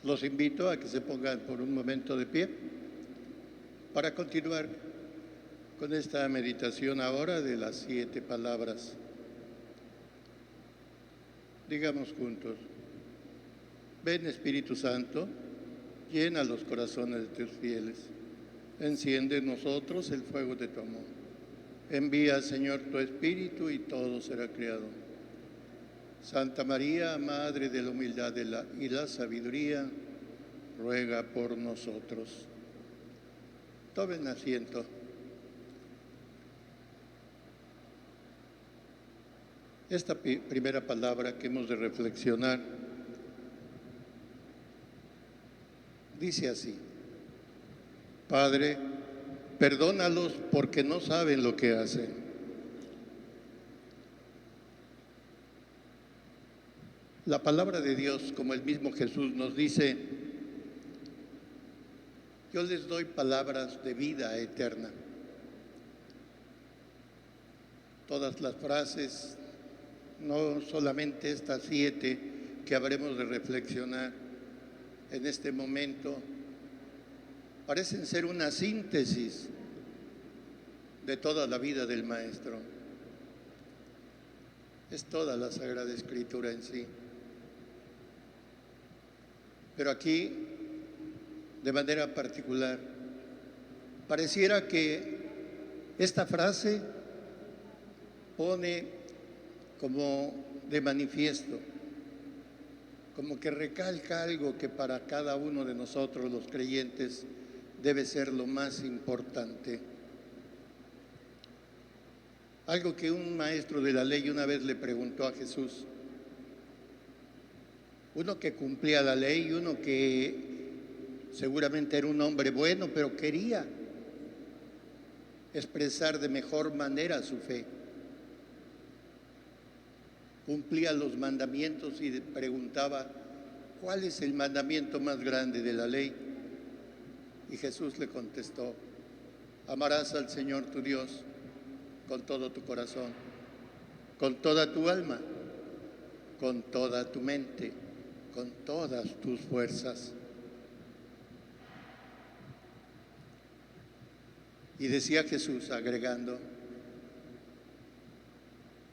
Los invito a que se pongan por un momento de pie para continuar con esta meditación ahora de las 7 palabras. Digamos juntos: ven, Espíritu Santo, llena los corazones de tus fieles, enciende en nosotros el fuego de tu amor. Envía, Señor, tu Espíritu y todo será creado. Santa María, Madre de la humildad y la sabiduría, ruega por nosotros. Tomen asiento. Esta primera palabra que hemos de reflexionar dice así: Padre, perdónalos porque no saben lo que hacen. La palabra de Dios, como el mismo Jesús nos dice: yo les doy palabras de vida eterna. Todas las frases, no solamente estas 7 que habremos de reflexionar en este momento, parecen ser una síntesis de toda la vida del Maestro. Es toda la Sagrada Escritura en sí. Pero aquí, de manera particular, pareciera que esta frase pone como de manifiesto, como que recalca algo que para cada uno de nosotros los creyentes debe ser lo más importante. Algo que un maestro de la ley una vez le preguntó a Jesús. Uno que cumplía la ley, uno que seguramente era un hombre bueno, pero quería expresar de mejor manera su fe. Cumplía los mandamientos y preguntaba: ¿cuál es el mandamiento más grande de la ley? Y Jesús le contestó: amarás al Señor tu Dios con todo tu corazón, con toda tu alma, con toda tu mente, con todas tus fuerzas. Y decía Jesús, agregando: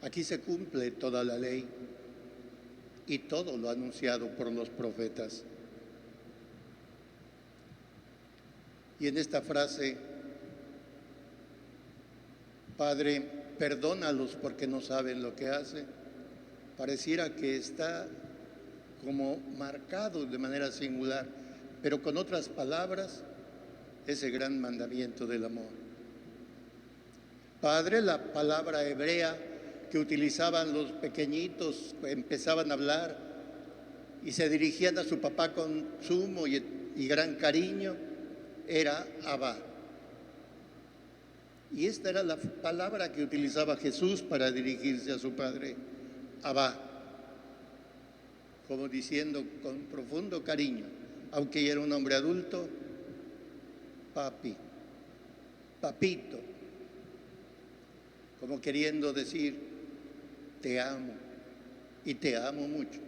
aquí se cumple toda la ley y todo lo anunciado por los profetas. Y en esta frase: Padre, perdónalos porque no saben lo que hacen, pareciera que está como marcado de manera singular, pero con otras palabras, ese gran mandamiento del amor. Padre, la palabra hebrea que utilizaban los pequeñitos, empezaban a hablar y se dirigían a su papá con sumo y gran cariño, era Abba. Y esta era la palabra que utilizaba Jesús para dirigirse a su Padre, Abba, como diciendo con profundo cariño, aunque ya era un hombre adulto: papi, papito, como queriendo decir: te amo y te amo mucho.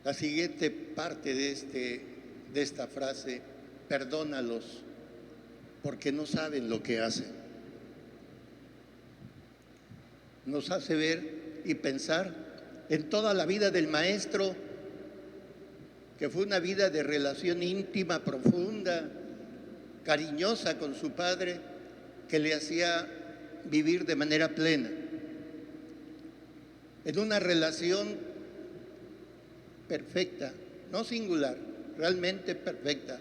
La siguiente parte de esta frase: perdónalos porque no saben lo que hacen, nos hace ver y pensar en toda la vida del Maestro, que fue una vida de relación íntima, profunda, cariñosa con su Padre, que le hacía vivir de manera plena, en una relación perfecta, no singular, realmente perfecta,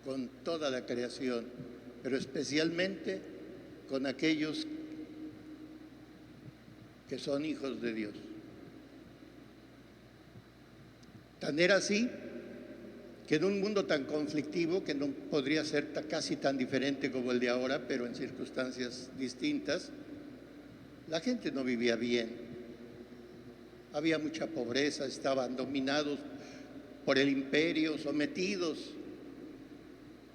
con toda la creación, pero especialmente con aquellos que son hijos de Dios. Tan era así que en un mundo tan conflictivo, que no podría ser casi tan diferente como el de ahora, pero en circunstancias distintas, la gente no vivía bien. Había mucha pobreza, estaban dominados por el imperio, sometidos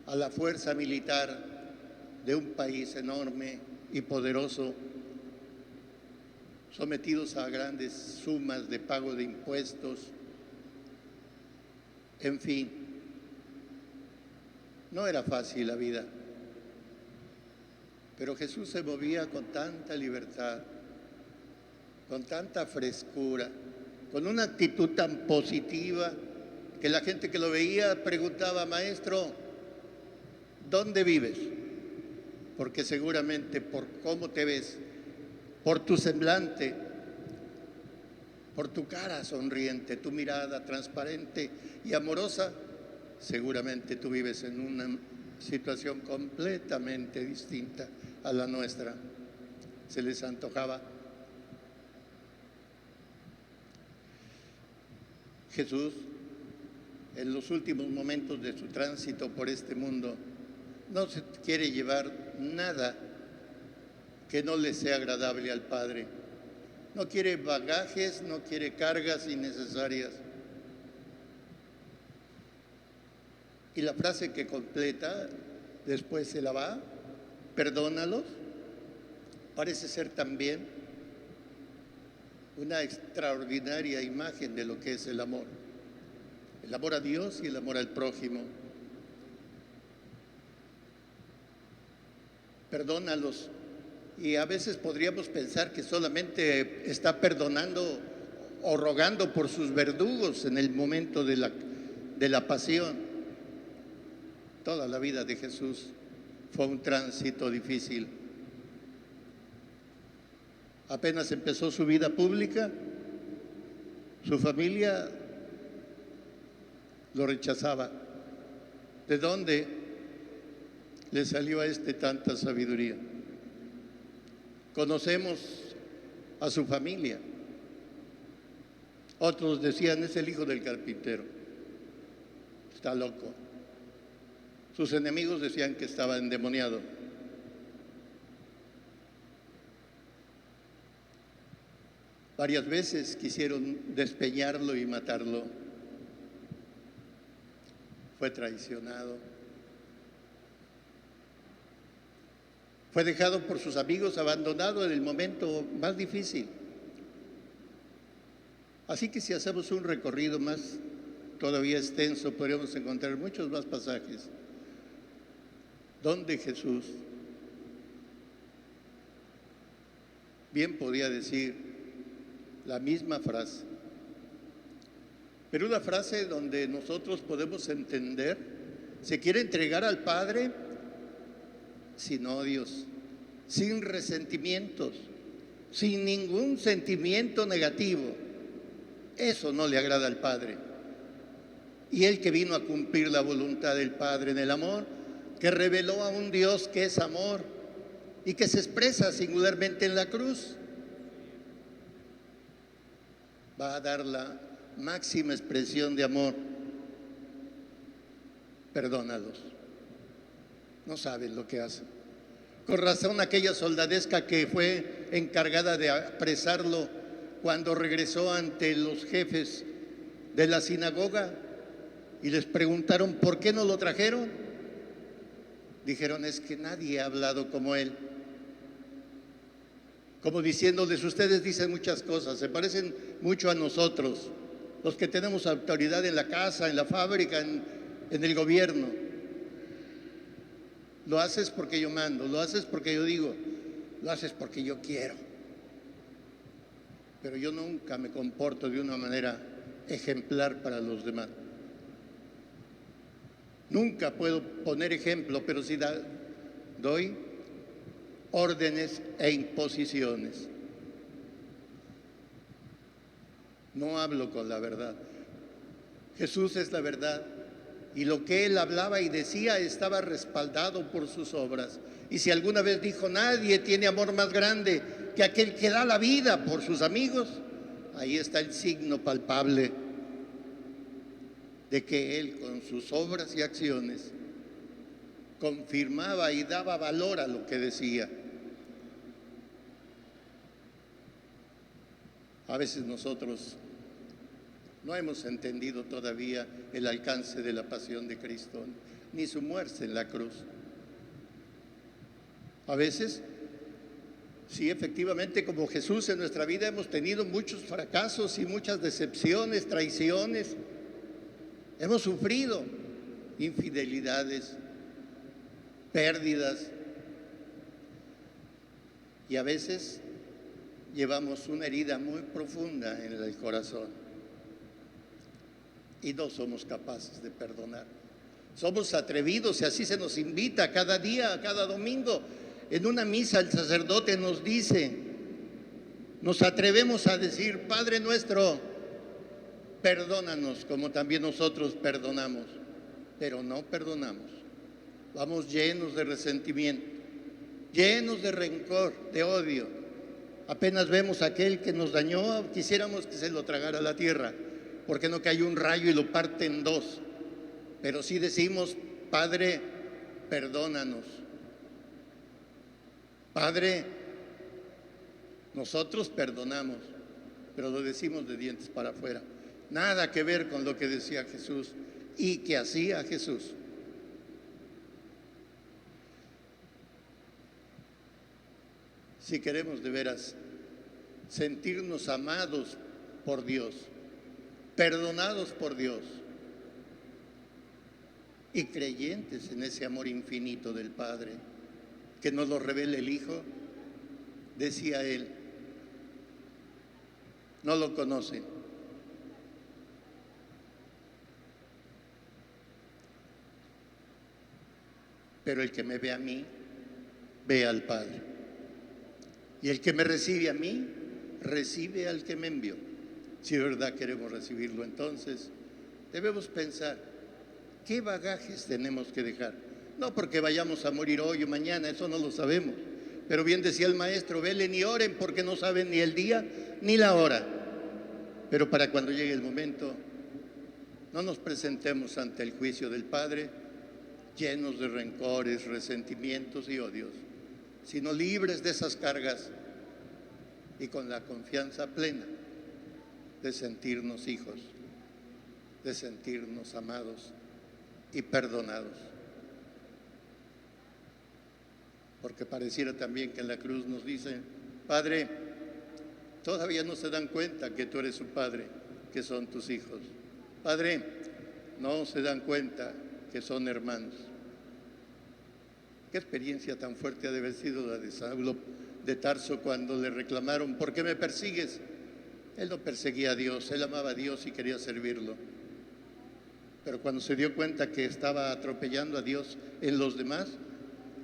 a la fuerza militar de un país enorme y poderoso. sometidos a grandes sumas de pago de impuestos, en fin, no era fácil la vida, pero Jesús se movía con tanta libertad, con tanta frescura, con una actitud tan positiva, que la gente que lo veía preguntaba: maestro, ¿dónde vives? Porque seguramente por cómo te ves, por tu semblante, por tu cara sonriente, tu mirada transparente y amorosa, seguramente tú vives en una situación completamente distinta a la nuestra. Se les antojaba. Jesús, en los últimos momentos de su tránsito por este mundo, no se quiere llevar nada que no le sea agradable al Padre. No quiere bagajes, no quiere cargas innecesarias. Y la frase que completa, después se la va: perdónalos, parece ser también una extraordinaria imagen de lo que es el amor a Dios y el amor al prójimo. Perdónalos. Y a veces podríamos pensar que solamente está perdonando o rogando por sus verdugos en el momento de la pasión. Toda la vida de Jesús fue un tránsito difícil. Apenas empezó su vida pública, su familia lo rechazaba. ¿De dónde le salió a tanta sabiduría? Conocemos a su familia. Otros decían: es el hijo del carpintero, está loco. Sus enemigos decían que estaba endemoniado. Varias veces quisieron despeñarlo y matarlo. Fue traicionado. Fue dejado por sus amigos, abandonado en el momento más difícil. Así que si hacemos un recorrido más todavía extenso, podríamos encontrar muchos más pasajes donde Jesús bien podía decir la misma frase, pero una frase donde nosotros podemos entender: se quiere entregar al Padre sin odios, sin resentimientos, sin ningún sentimiento negativo. Eso no le agrada al Padre. Y Él, que vino a cumplir la voluntad del Padre en el amor, que reveló a un Dios que es amor y que se expresa singularmente en la cruz, va a dar la máxima expresión de amor. Perdónalos. No saben lo que hacen. Con razón, aquella soldadesca que fue encargada de apresarlo cuando regresó ante los jefes de la sinagoga y les preguntaron: ¿por qué no lo trajeron? Dijeron: es que nadie ha hablado como él. Como diciéndoles: ustedes dicen muchas cosas, se parecen mucho a nosotros, los que tenemos autoridad en la casa, en la fábrica, en el gobierno. Lo haces porque yo mando, lo haces porque yo digo, lo haces porque yo quiero. Pero yo nunca me comporto de una manera ejemplar para los demás. Nunca puedo poner ejemplo, pero sí doy órdenes e imposiciones. No hablo con la verdad. Jesús es la verdad. Y lo que Él hablaba y decía estaba respaldado por sus obras. Y si alguna vez dijo: nadie tiene amor más grande que aquel que da la vida por sus amigos, ahí está el signo palpable de que Él, con sus obras y acciones, confirmaba y daba valor a lo que decía. A veces nosotros no hemos entendido todavía el alcance de la pasión de Cristo, ni su muerte en la cruz. A veces Sí, efectivamente, como Jesús en nuestra vida hemos tenido muchos fracasos y muchas decepciones, traiciones. Hemos sufrido infidelidades, pérdidas, y a veces llevamos una herida muy profunda en el corazón y no somos capaces de perdonar. Somos atrevidos y así se nos invita cada día, cada domingo. En una misa el sacerdote nos dice, nos atrevemos a decir: Padre nuestro, perdónanos como también nosotros perdonamos, pero no perdonamos. Vamos llenos de resentimiento, llenos de rencor, de odio. Apenas vemos a aquel que nos dañó, quisiéramos que se lo tragara la tierra, porque no cayó un rayo y lo parte en dos. Pero sí decimos: Padre, perdónanos. Padre, nosotros perdonamos, pero lo decimos de dientes para afuera. Nada que ver con lo que decía Jesús y que hacía Jesús. Si queremos de veras sentirnos amados por Dios, perdonados por Dios y creyentes en ese amor infinito del Padre, que nos lo revela el Hijo, decía él, no lo conocen. Pero el que me ve a mí, ve al Padre. Y el que me recibe a mí, recibe al que me envió. Si de verdad queremos recibirlo, entonces debemos pensar, ¿qué bagajes tenemos que dejar? No porque vayamos a morir hoy o mañana, eso no lo sabemos. Pero bien decía el maestro, velen y oren porque no saben ni el día ni la hora. Pero para cuando llegue el momento, no nos presentemos ante el juicio del Padre llenos de rencores, resentimientos y odios, sino libres de esas cargas y con la confianza plena de sentirnos hijos, de sentirnos amados y perdonados. Porque pareciera también que en la cruz nos dice, Padre, todavía no se dan cuenta que tú eres su Padre, que son tus hijos. Padre, no se dan cuenta que son hermanos. Qué experiencia tan fuerte ha de haber sido la de Saulo de Tarso cuando le reclamaron, ¿por qué me persigues? Él no perseguía a Dios, él amaba a Dios y quería servirlo. Pero cuando se dio cuenta que estaba atropellando a Dios en los demás,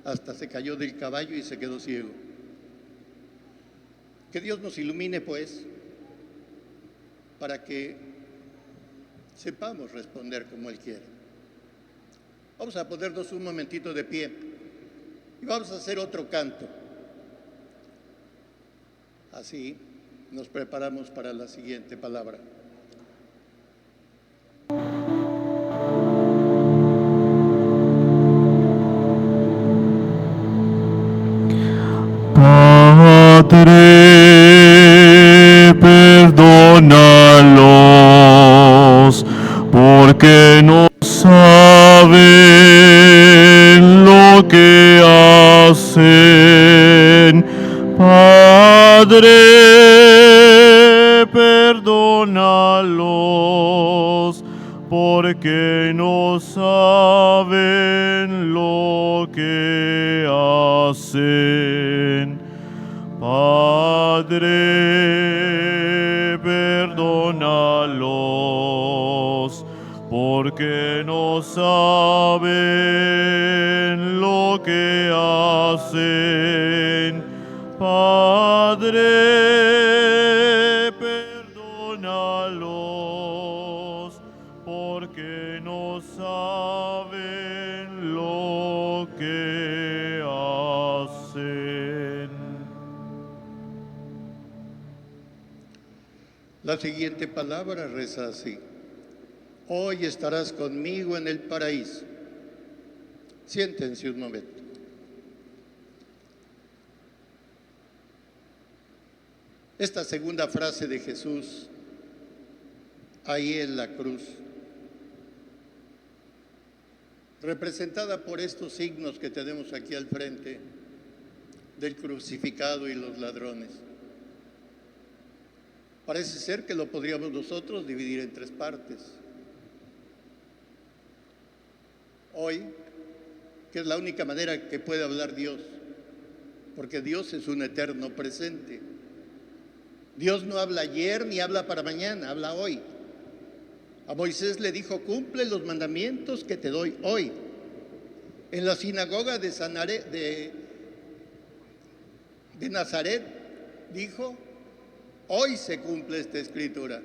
hasta se cayó del caballo y se quedó ciego. Que Dios nos ilumine, pues, para que sepamos responder como Él quiere. Vamos a ponernos un momentito de pie y vamos a hacer otro canto. Así nos preparamos para la siguiente palabra. Padre, perdónalos, porque no saben lo que hacen. Padre, perdónalos, porque no saben lo que hacen. Padre, perdónalos, porque no saben lo que hacen. Padre, perdónalos, porque no saben lo que hacen. La siguiente palabra reza así: hoy estarás conmigo en el paraíso. Siéntense un momento. Esta segunda frase de Jesús, ahí en la cruz, representada por estos signos que tenemos aquí al frente, del crucificado y los ladrones. Parece ser que lo podríamos nosotros dividir en tres partes. Hoy, que es la única manera que puede hablar Dios, porque Dios es un eterno presente. Dios no habla ayer ni habla para mañana, habla hoy. A Moisés le dijo: cumple los mandamientos que te doy hoy. En la sinagoga de Nazaret dijo: hoy se cumple esta escritura.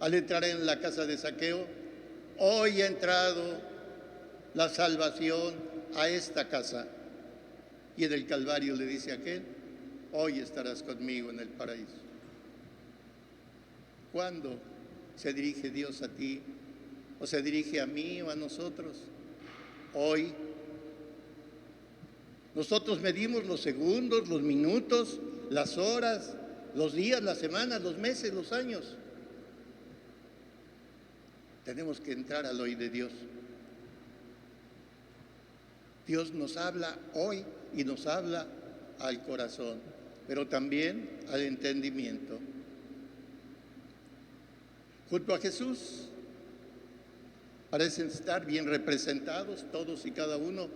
Al entrar en la casa de Zaqueo: hoy ha entrado la salvación a esta casa. Y en el Calvario le dice a aquel: hoy estarás conmigo en el paraíso. ¿Cuándo se dirige Dios a ti? ¿O se dirige a mí o a nosotros? Hoy. Nosotros medimos los segundos, los minutos, las horas, los días, las semanas, los meses, los años. Tenemos que entrar al hoy de Dios. Dios nos habla hoy y nos habla al corazón, pero también al entendimiento. Junto a Jesús parecen estar bien representados todos y cada uno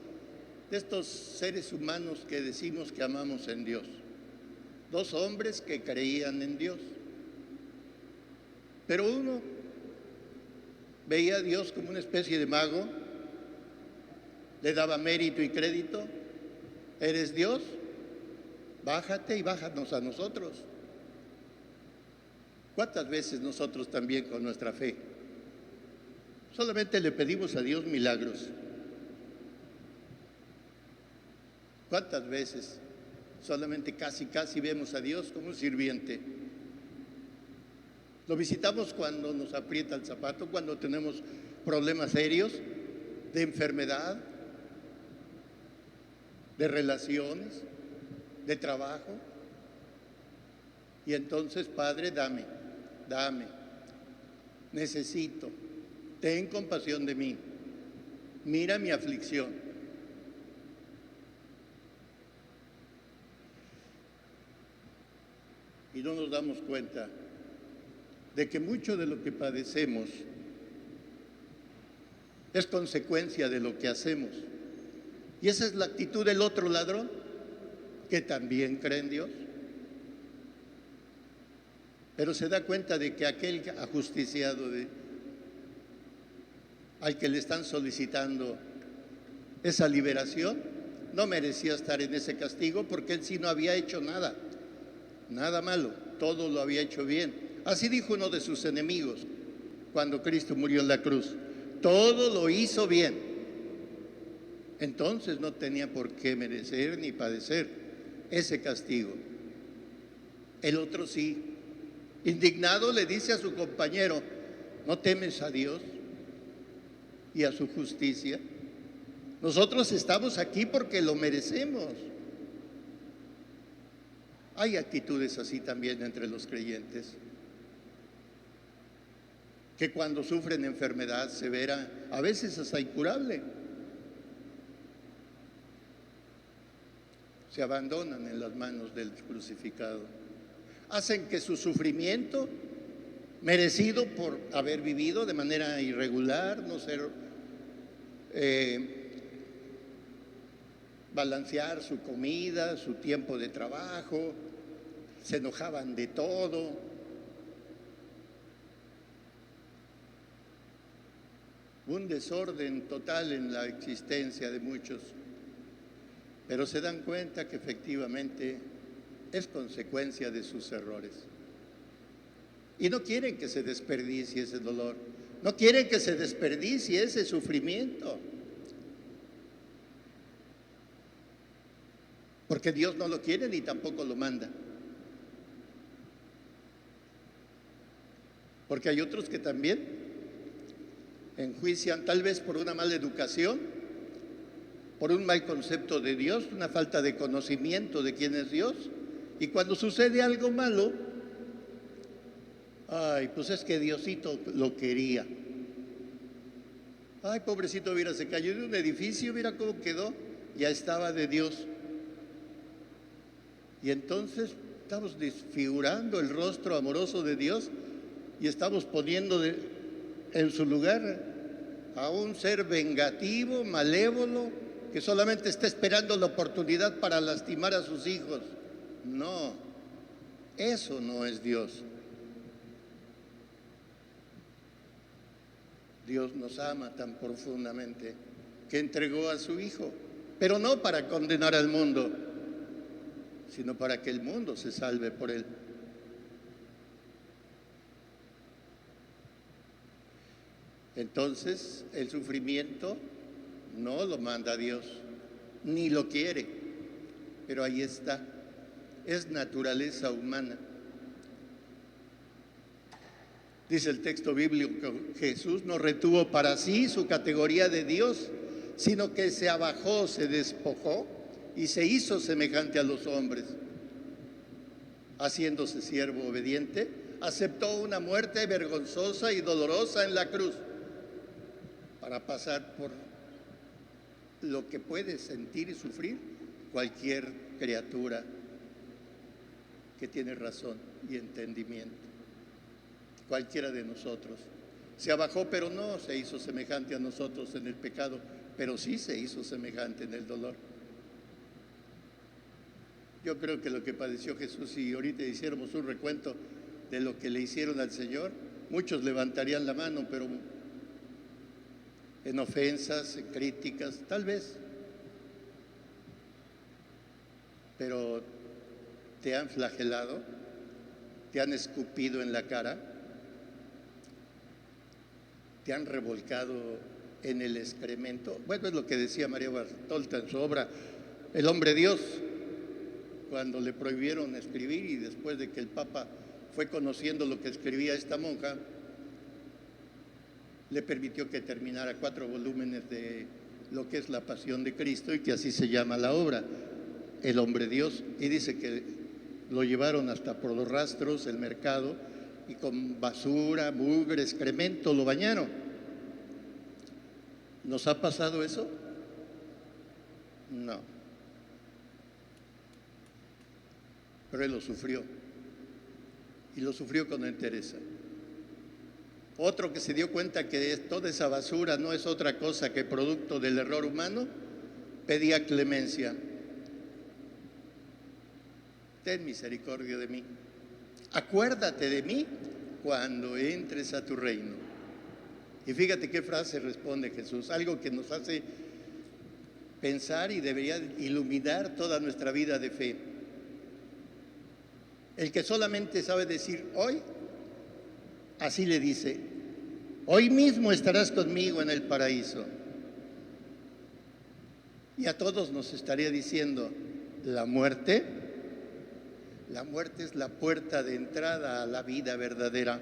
de estos seres humanos que decimos que amamos en Dios. Dos hombres que creían en Dios, pero uno veía a Dios como una especie de mago, le daba mérito y crédito. ¿Eres Dios? Bájate y bájanos a nosotros. ¿Cuántas veces nosotros también con nuestra fe solamente le pedimos a Dios milagros? ¿Cuántas veces solamente casi vemos a Dios como un sirviente? Lo visitamos cuando nos aprieta el zapato, cuando tenemos problemas serios de enfermedad, de relaciones, de trabajo. Y entonces: Padre, dame, necesito, ten compasión de mí, mira mi aflicción. Y no nos damos cuenta de que mucho de lo que padecemos es consecuencia de lo que hacemos. Y esa es la actitud del otro ladrón, que también cree en Dios, pero se da cuenta de que aquel ajusticiado al que le están solicitando esa liberación no merecía estar en ese castigo, porque él sí no había hecho nada malo, todo lo había hecho bien. Así dijo uno de sus enemigos cuando Cristo murió en la cruz: todo lo hizo bien. Entonces no tenía por qué merecer ni padecer ese castigo. El otro sí, indignado, le dice a su compañero: ¿no temes a Dios y a su justicia? Nosotros estamos aquí porque lo merecemos. Hay actitudes así también entre los creyentes, que cuando sufren enfermedad severa, a veces hasta incurable, se abandonan en las manos del crucificado. Hacen que su sufrimiento, merecido por haber vivido de manera irregular, no ser balancear su comida, su tiempo de trabajo, se enojaban de todo. Un desorden total en la existencia de muchos, pero se dan cuenta que efectivamente es consecuencia de sus errores. Y no quieren que se desperdicie ese dolor, no quieren que se desperdicie ese sufrimiento, porque Dios no lo quiere ni tampoco lo manda. Porque hay otros que también enjuician, tal vez por una mala educación, por un mal concepto de Dios, una falta de conocimiento de quién es Dios, y cuando sucede algo malo, ay, pues es que Diosito lo quería. Ay, pobrecito, mira, se cayó de un edificio, mira cómo quedó, ya estaba de Dios. Y entonces estamos desfigurando el rostro amoroso de Dios y estamos poniendo en su lugar a un ser vengativo, malévolo, que solamente está esperando la oportunidad para lastimar a sus hijos. No, eso no es Dios. Dios nos ama tan profundamente que entregó a su Hijo, pero no para condenar al mundo, sino para que el mundo se salve por él. Entonces, el sufrimiento no lo manda Dios, ni lo quiere, pero ahí está, es naturaleza humana. Dice el texto bíblico que Jesús no retuvo para sí su categoría de Dios, sino que se abajó, se despojó y se hizo semejante a los hombres. Haciéndose siervo obediente, aceptó una muerte vergonzosa y dolorosa en la cruz para pasar por lo que puede sentir y sufrir cualquier criatura que tiene razón y entendimiento. Cualquiera de nosotros. Se abajó, pero no se hizo semejante a nosotros en el pecado, pero sí se hizo semejante en el dolor. Yo creo que lo que padeció Jesús, si ahorita hiciéramos un recuento de lo que le hicieron al Señor, muchos levantarían la mano, pero en ofensas, en críticas, tal vez. Pero te han flagelado, te han escupido en la cara, te han revolcado en el excremento. Bueno, es lo que decía María Bartolta en su obra El hombre Dios, cuando le prohibieron escribir y después de que el Papa fue conociendo lo que escribía esta monja, le permitió que terminara 4 volúmenes de lo que es la Pasión de Cristo y que así se llama la obra, El hombre Dios. Y dice que lo llevaron hasta por los rastros, el mercado, y con basura, mugre, excremento lo bañaron. ¿Nos ha pasado eso? No. Pero él lo sufrió. Y lo sufrió con entereza. Otro que se dio cuenta que toda esa basura no es otra cosa que producto del error humano, pedía clemencia. Ten misericordia de mí. Acuérdate de mí cuando entres a tu reino. Y fíjate qué frase responde Jesús, algo que nos hace pensar y debería iluminar toda nuestra vida de fe. El que solamente sabe decir hoy, así le dice, hoy mismo estarás conmigo en el paraíso. Y a todos nos estaría diciendo, la muerte es la puerta de entrada a la vida verdadera.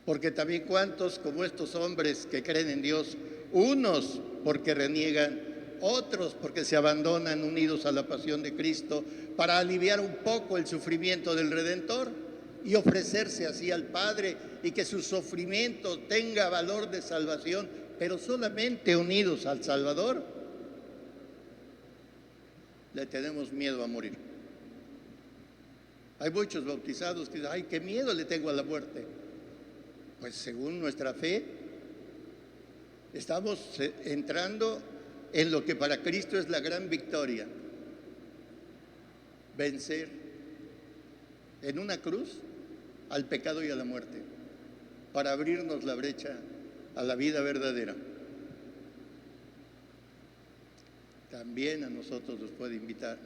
Porque también cuántos como estos hombres que creen en Dios, unos porque reniegan, otros porque se abandonan unidos a la pasión de Cristo para aliviar un poco el sufrimiento del Redentor y ofrecerse así al Padre y que su sufrimiento tenga valor de salvación, pero solamente unidos al Salvador, le tenemos miedo a morir. Hay muchos bautizados que dicen, ay, qué miedo le tengo a la muerte. Pues según nuestra fe, estamos entrando en lo que para Cristo es la gran victoria. Vencer en una cruz al pecado y a la muerte, para abrirnos la brecha a la vida verdadera. También a nosotros nos puede invitar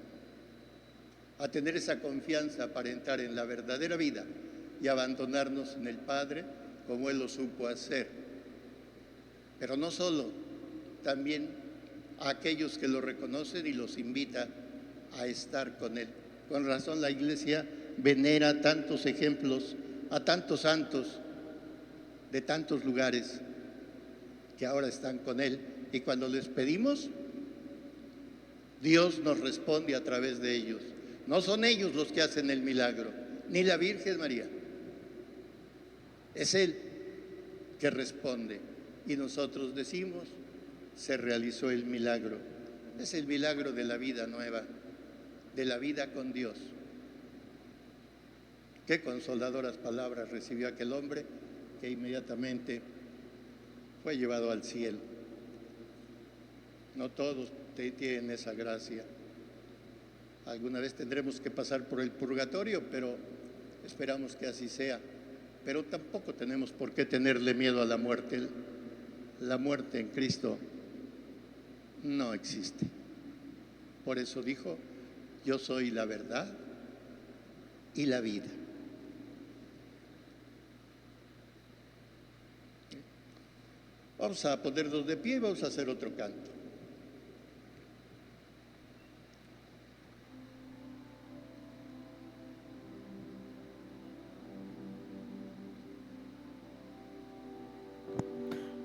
a tener esa confianza para entrar en la verdadera vida y abandonarnos en el Padre como Él lo supo hacer. Pero no solo, también a aquellos que lo reconocen y los invita a estar con Él. Con razón la Iglesia venera tantos ejemplos, a tantos santos de tantos lugares que ahora están con Él. Y cuando les pedimos, Dios nos responde a través de ellos. No son ellos los que hacen el milagro, ni la Virgen María. Es Él que responde. Y nosotros decimos, se realizó el milagro. Es el milagro de la vida nueva. de la vida con Dios. Qué consoladoras palabras recibió aquel hombre que inmediatamente fue llevado al cielo. No todos tienen esa gracia. Alguna vez tendremos que pasar por el purgatorio, pero esperamos que así sea. Pero tampoco tenemos por qué tenerle miedo a la muerte. La muerte en Cristo no existe. Por eso dijo: yo soy la verdad y la vida. Vamos a ponernos de pie y vamos a hacer otro canto.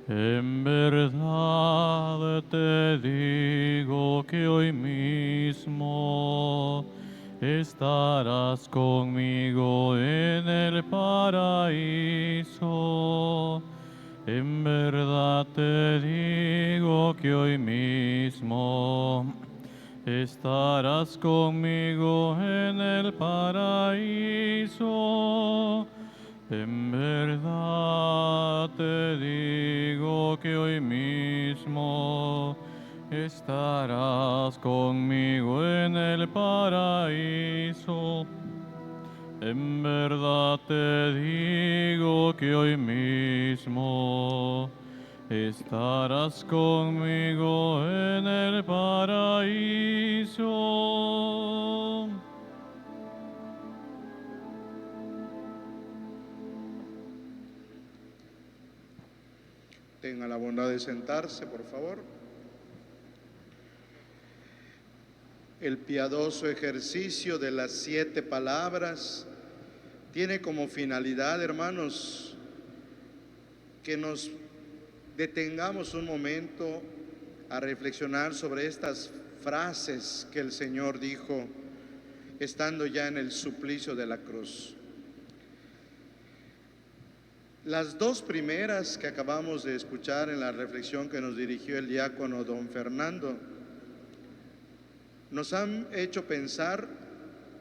En verdad te digo que hoy mismo estarás conmigo en el paraíso. En verdad te digo que hoy mismo estarás conmigo en el paraíso. En verdad te digo que hoy mismo estarás conmigo en el paraíso. En verdad te digo que hoy mismo estarás conmigo en el paraíso. Tenga la bondad de sentarse, por favor. El piadoso ejercicio de las 7 palabras tiene como finalidad, hermanos, que nos detengamos un momento a reflexionar sobre estas frases que el Señor dijo estando ya en el suplicio de la cruz. Las 2 primeras que acabamos de escuchar en la reflexión que nos dirigió el diácono don Fernando nos han hecho pensar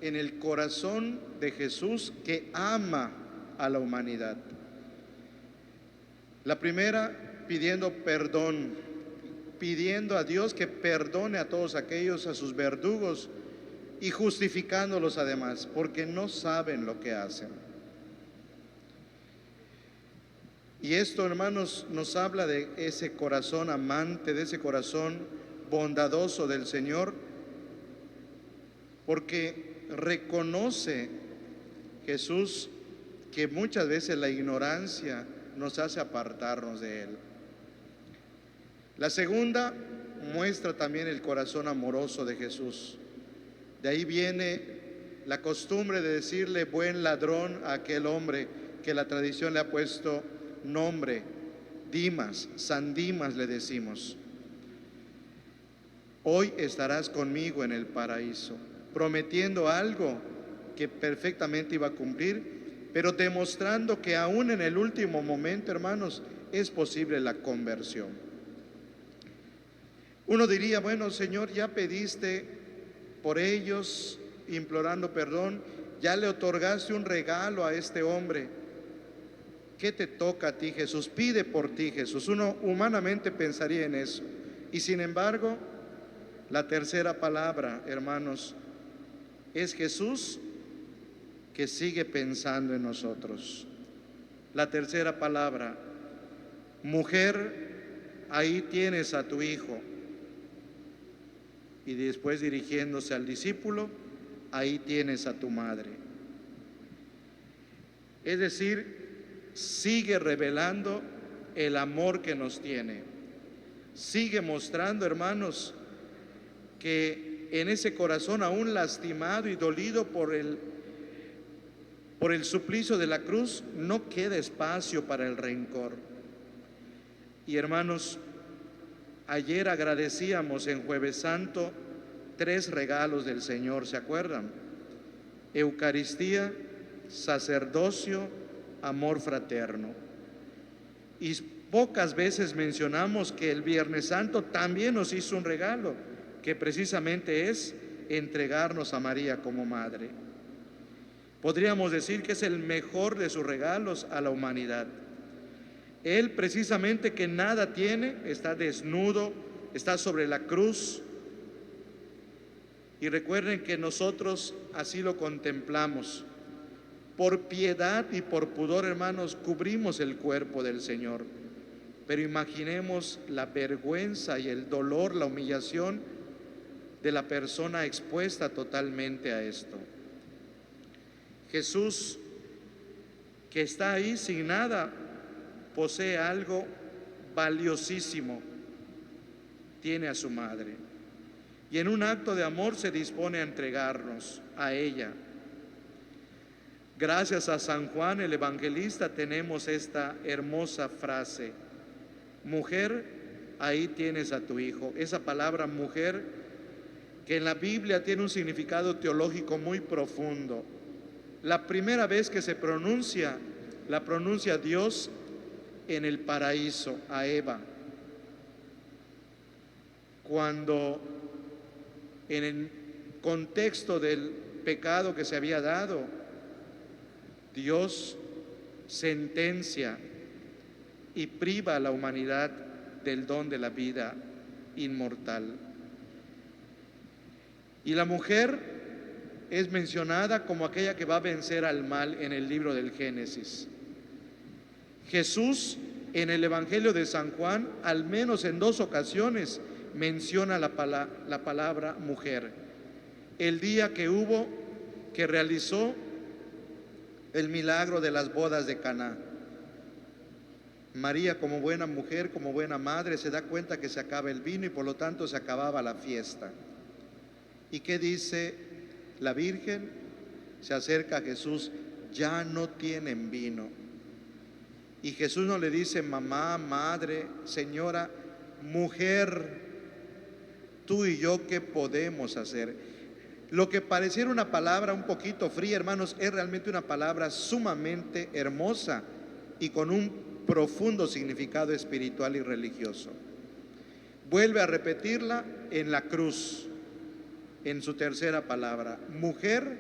en el corazón de Jesús que ama a la humanidad. La primera, pidiendo perdón, pidiendo a Dios que perdone a todos aquellos, a sus verdugos, y justificándolos además, porque no saben lo que hacen. Y esto, hermanos, nos habla de ese corazón amante, de ese corazón bondadoso del Señor, porque reconoce Jesús que muchas veces la ignorancia nos hace apartarnos de Él. La segunda muestra también el corazón amoroso de Jesús. De ahí viene la costumbre de decirle buen ladrón a aquel hombre que la tradición le ha puesto nombre, Dimas, San Dimas le decimos. Hoy estarás conmigo en el paraíso, prometiendo algo que perfectamente iba a cumplir, pero demostrando que aún en el último momento, hermanos, es posible la conversión. Uno diría, bueno, Señor, ya pediste por ellos, implorando perdón, ya le otorgaste un regalo a este hombre. ¿Qué te toca a ti, Jesús? Pide por ti, Jesús. Uno humanamente pensaría en eso. Y sin embargo, la tercera palabra, hermanos, es Jesús que sigue pensando en nosotros. La tercera palabra, mujer, ahí tienes a tu hijo. Y después dirigiéndose al discípulo, ahí tienes a tu madre. Es decir, sigue revelando el amor que nos tiene. Sigue mostrando, hermanos, que en ese corazón aún lastimado y dolido por el suplicio de la cruz, no queda espacio para el rencor. Y hermanos, ayer agradecíamos en Jueves Santo 3 regalos del Señor, ¿se acuerdan? Eucaristía, sacerdocio, amor fraterno. Y pocas veces mencionamos que el Viernes Santo también nos hizo un regalo, que precisamente es entregarnos a María como madre. Podríamos decir que es el mejor de sus regalos a la humanidad. Él, precisamente, que nada tiene, está desnudo, está sobre la cruz. Y recuerden que nosotros así lo contemplamos. Por piedad y por pudor, hermanos, cubrimos el cuerpo del Señor. Pero imaginemos la vergüenza y el dolor, la humillación de la persona expuesta totalmente a esto. Jesús, que está ahí sin nada, posee algo valiosísimo. Tiene a su madre. Y en un acto de amor se dispone a entregarnos a ella. Gracias a San Juan el Evangelista tenemos esta hermosa frase: mujer, ahí tienes a tu hijo. Esa palabra mujer, que en la Biblia tiene un significado teológico muy profundo. La primera vez que se pronuncia, la pronuncia Dios en el paraíso a Eva, cuando en el contexto del pecado que se había dado, Dios sentencia y priva a la humanidad del don de la vida inmortal. Y la mujer es mencionada como aquella que va a vencer al mal en el libro del Génesis. Jesús, en el Evangelio de San Juan, al menos en 2 ocasiones, menciona la palabra mujer. El día que realizó el milagro de las bodas de Caná. María, como buena mujer, como buena madre, se da cuenta que se acaba el vino y por lo tanto se acababa la fiesta. ¿Y qué dice la Virgen? Se acerca a Jesús: ya no tienen vino. Y Jesús no le dice mamá, madre, señora, mujer, tú y yo, ¿qué podemos hacer? Lo que pareciera una palabra un poquito fría, hermanos, es realmente una palabra sumamente hermosa y con un profundo significado espiritual y religioso. Vuelve a repetirla en la cruz, en su tercera palabra: mujer,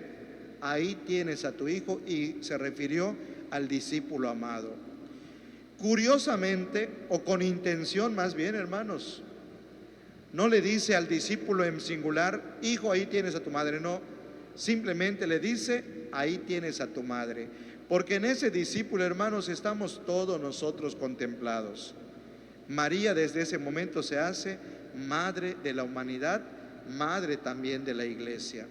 ahí tienes a tu hijo, y se refirió al discípulo amado. Curiosamente, o con intención más bien, hermanos, no le dice al discípulo en singular: hijo, ahí tienes a tu madre. No, simplemente le dice: ahí tienes a tu madre. Porque en ese discípulo, hermanos, estamos todos nosotros contemplados. María desde ese momento se hace madre de la humanidad, madre también de la Iglesia.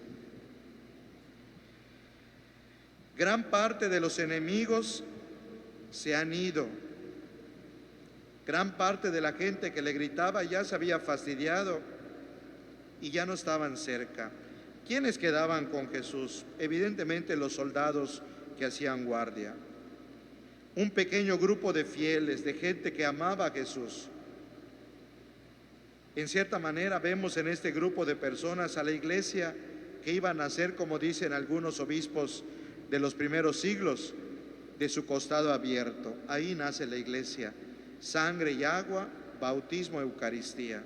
Gran parte de los enemigos se han ido. Gran parte de la gente que le gritaba ya se había fastidiado y ya no estaban cerca. ¿Quiénes quedaban con Jesús? Evidentemente los soldados que hacían guardia. Un pequeño grupo de fieles, de gente que amaba a Jesús. En cierta manera vemos en este grupo de personas a la iglesia que iban a ser, como dicen algunos obispos de los primeros siglos, de su costado abierto. Ahí nace la iglesia: sangre y agua, bautismo, Eucaristía.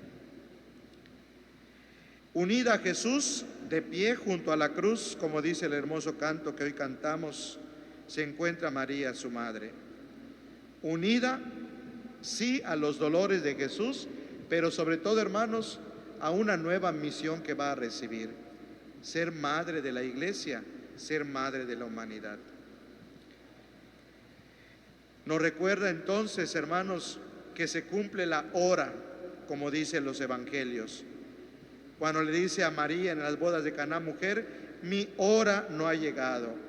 Unida a Jesús, de pie junto a la cruz, como dice el hermoso canto que hoy cantamos, se encuentra María, su madre. Unida, sí, a los dolores de Jesús, pero sobre todo, hermanos, a una nueva misión que va a recibir: ser madre de la iglesia, ser madre de la humanidad. Nos recuerda entonces, hermanos, que se cumple la hora, como dicen los evangelios, cuando le dice a María en las bodas de Caná: mujer, mi hora no ha llegado.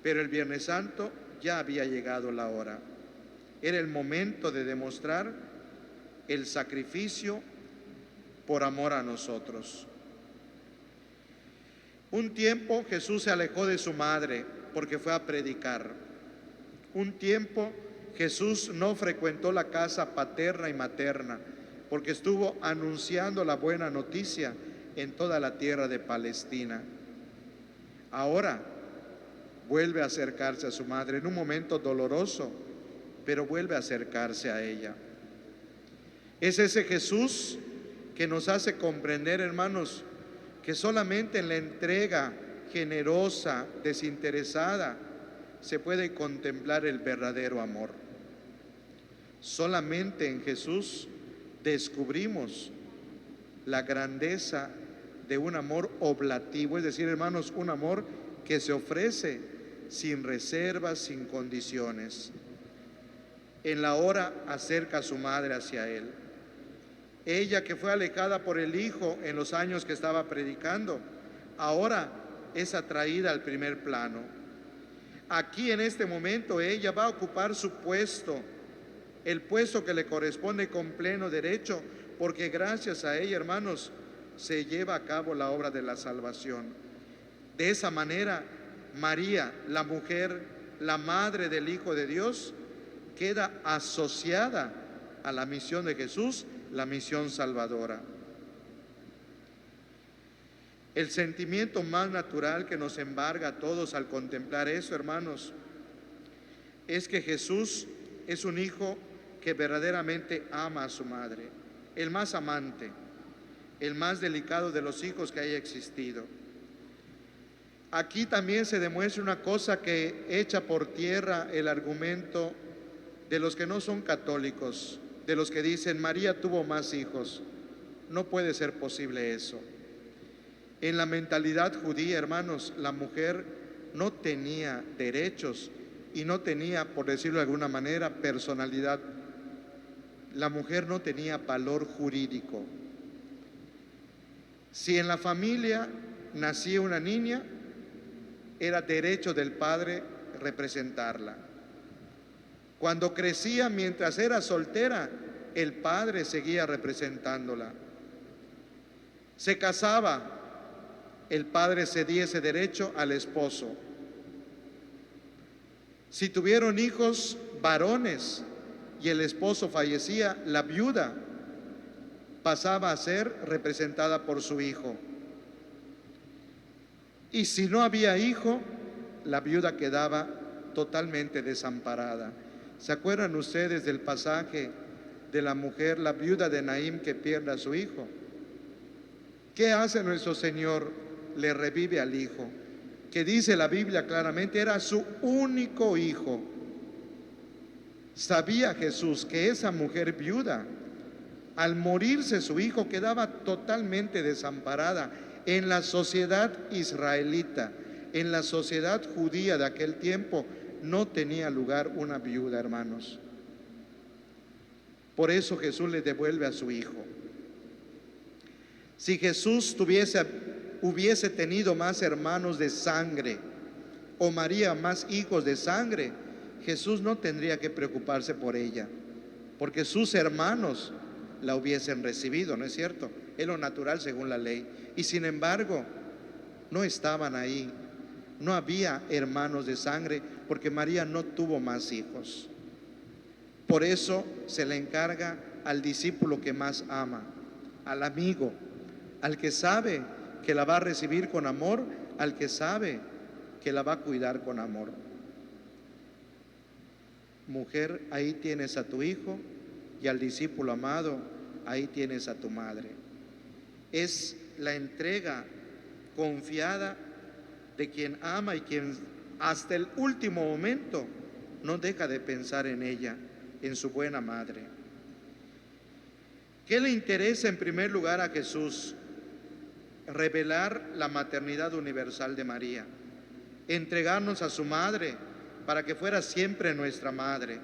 Pero el Viernes Santo ya había llegado la hora. Era el momento de demostrar el sacrificio por amor a nosotros. Un tiempo Jesús se alejó de su madre porque fue a predicar. Un tiempo Jesús no frecuentó la casa paterna y materna porque estuvo anunciando la buena noticia en toda la tierra de Palestina. Ahora vuelve a acercarse a su madre en un momento doloroso, pero vuelve a acercarse a ella. Es ese Jesús que nos hace comprender, hermanos, que solamente en la entrega generosa, desinteresada, se puede contemplar el verdadero amor. Solamente en Jesús descubrimos la grandeza de un amor oblativo, es decir, hermanos, un amor que se ofrece sin reservas, sin condiciones. En la hora acerca a su madre hacia él. Ella, que fue alejada por el Hijo en los años que estaba predicando, ahora es atraída al primer plano. Aquí en este momento ella va a ocupar su puesto, el puesto que le corresponde con pleno derecho, porque gracias a ella, hermanos, se lleva a cabo la obra de la salvación. De esa manera, María, la mujer, la madre del Hijo de Dios, queda asociada a la misión de Jesús, la misión salvadora. El sentimiento más natural que nos embarga a todos al contemplar eso, hermanos, es que Jesús es un hijo que verdaderamente ama a su madre, el más amante, el más delicado de los hijos que haya existido. Aquí también se demuestra una cosa que echa por tierra el argumento de los que no son católicos, de los que dicen María tuvo más hijos. No puede ser posible eso. En la mentalidad judía, hermanos, la mujer no tenía derechos y no tenía, por decirlo de alguna manera, personalidad. La mujer no tenía valor jurídico. Si en la familia nacía una niña, era derecho del padre representarla. Cuando crecía, mientras era soltera, el padre seguía representándola. Se casaba, el padre cedía ese derecho al esposo. Si tuvieron hijos varones y el esposo fallecía, la viuda pasaba a ser representada por su hijo. Y si no había hijo, la viuda quedaba totalmente desamparada. ¿Se acuerdan ustedes del pasaje de la mujer, la viuda de Naín, que pierde a su hijo? ¿Qué hace nuestro Señor? Le revive al hijo, que dice la Biblia claramente, era su único hijo. Sabía Jesús que esa mujer viuda, al morirse su hijo, quedaba totalmente desamparada. En la sociedad israelita, en la sociedad judía de aquel tiempo, no tenía lugar una viuda, hermanos. Por eso Jesús le devuelve a su hijo. Si Jesús hubiese tenido más hermanos de sangre, o María más hijos de sangre, Jesús no tendría que preocuparse por ella, porque sus hermanos la hubiesen recibido, ¿no es cierto? Es lo natural según la ley. Y sin embargo, no estaban ahí. No había hermanos de sangre, porque María no tuvo más hijos. Por eso se le encarga al discípulo que más ama, al amigo, al que sabe que la va a recibir con amor, al que sabe que la va a cuidar con amor. Mujer, ahí tienes a tu hijo, y al discípulo amado, ahí tienes a tu madre. Es la entrega confiada de quien ama y quien hasta el último momento no deja de pensar en ella, en su buena madre. ¿Qué le interesa en primer lugar a Jesús? Revelar la maternidad universal de María, entregarnos a su madre para que fuera siempre nuestra madre,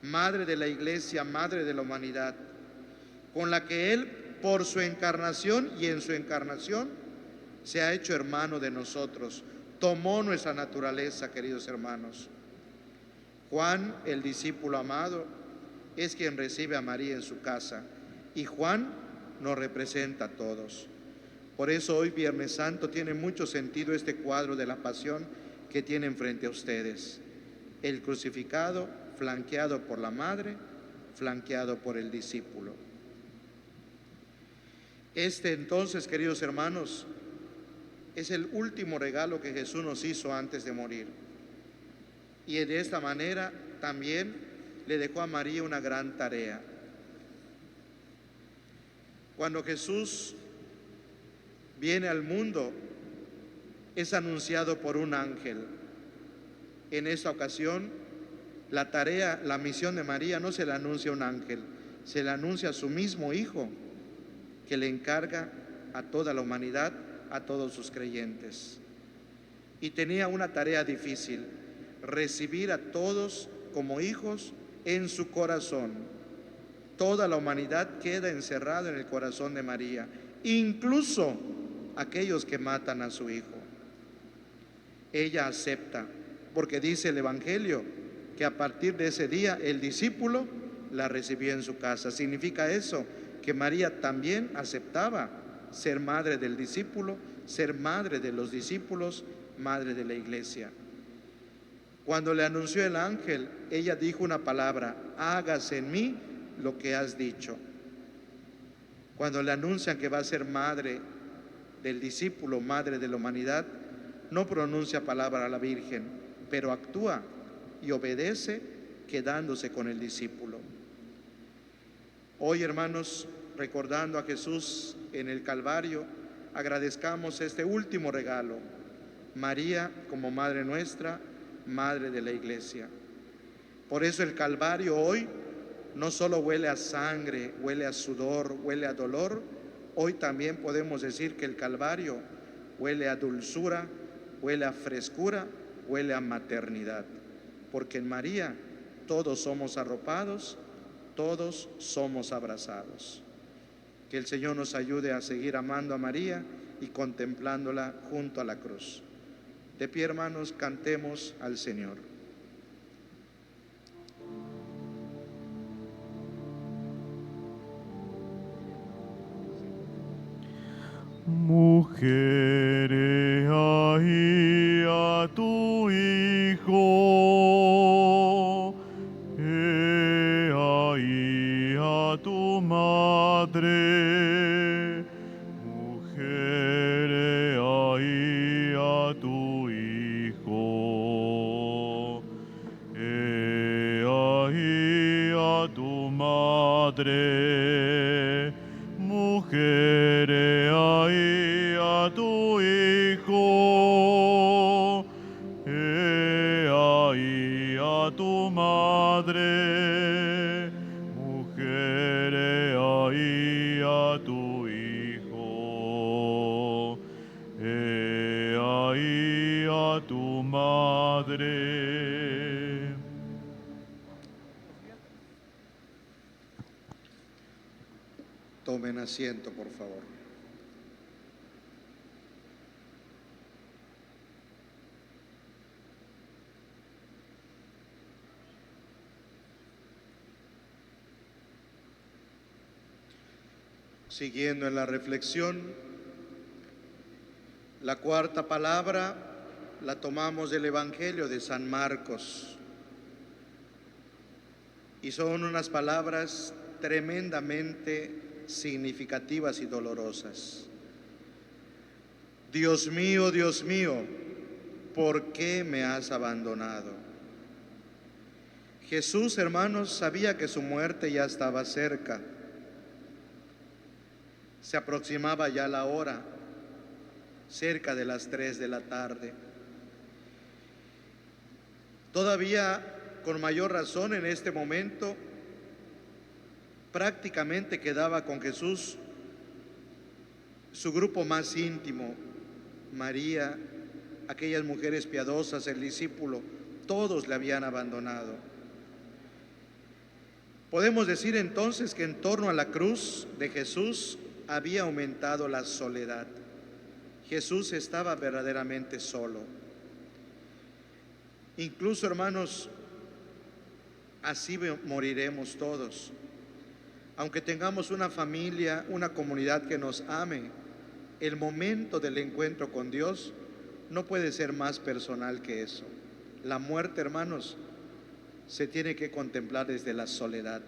madre de la Iglesia, madre de la humanidad, con la que Él, por su encarnación y en su encarnación, se ha hecho hermano de nosotros, tomó nuestra naturaleza, queridos hermanos. Juan, el discípulo amado, es quien recibe a María en su casa, y Juan nos representa a todos. Por eso hoy, Viernes Santo, tiene mucho sentido este cuadro de la pasión que tienen frente a ustedes. El crucificado, flanqueado por la madre, flanqueado por el discípulo. Este entonces, queridos hermanos, es el último regalo que Jesús nos hizo antes de morir. Y de esta manera también le dejó a María una gran tarea. Cuando Jesús viene al mundo, es anunciado por un ángel. En esta ocasión, la tarea, la misión de María no se la anuncia a un ángel, se la anuncia a su mismo Hijo, que le encarga a toda la humanidad, a todos sus creyentes. Y tenía una tarea difícil: recibir a todos como hijos en su corazón. Toda la humanidad queda encerrada en el corazón de María, incluso aquellos que matan a su Hijo. Ella acepta, porque dice el Evangelio que a partir de ese día el discípulo la recibió en su casa. Significa eso, que María también aceptaba ser madre del discípulo, ser madre de los discípulos, madre de la iglesia. Cuando le anunció el ángel, ella dijo una palabra: hágase en mí lo que has dicho. Cuando le anuncian que va a ser madre del discípulo, madre de la humanidad, no pronuncia palabra a la Virgen, pero actúa y obedece, quedándose con el discípulo. Hoy, hermanos, recordando a Jesús en el Calvario, agradezcamos este último regalo: María como Madre nuestra, Madre de la Iglesia. Por eso el Calvario hoy no solo huele a sangre, huele a sudor, huele a dolor. Hoy también podemos decir que el Calvario huele a dulzura, huele a frescura, huele a maternidad. Porque en María todos somos arropados, todos somos abrazados. Que el Señor nos ayude a seguir amando a María y contemplándola junto a la cruz. De pie, hermanos, cantemos al Señor. Mujer, he ahí a tu Hijo, he ahí a tu madre. Mujer, he ahí a tu Hijo, he ahí a tu madre. Mujer, he ahí a tu Hijo, he ahí a tu madre. Mujer, he ahí a tu Hijo, he ahí a tu madre. Tomen asiento, por favor. Siguiendo en la reflexión, la cuarta palabra la tomamos del Evangelio de San Marcos. Y son unas palabras tremendamente significativas y dolorosas. Dios mío, ¿por qué me has abandonado? Jesús, hermanos, sabía que su muerte ya estaba cerca. Se aproximaba ya la hora, cerca de las 3 de la tarde. Todavía, con mayor razón, en este momento, prácticamente quedaba con Jesús su grupo más íntimo: María, aquellas mujeres piadosas, el discípulo. Todos le habían abandonado. Podemos decir entonces que en torno a la cruz de Jesús había aumentado la soledad. Jesús estaba verdaderamente solo. Incluso, hermanos, así moriremos todos. Aunque tengamos una familia, una comunidad que nos ame, el momento del encuentro con Dios no puede ser más personal que eso. La muerte, hermanos, se tiene que contemplar desde la soledad.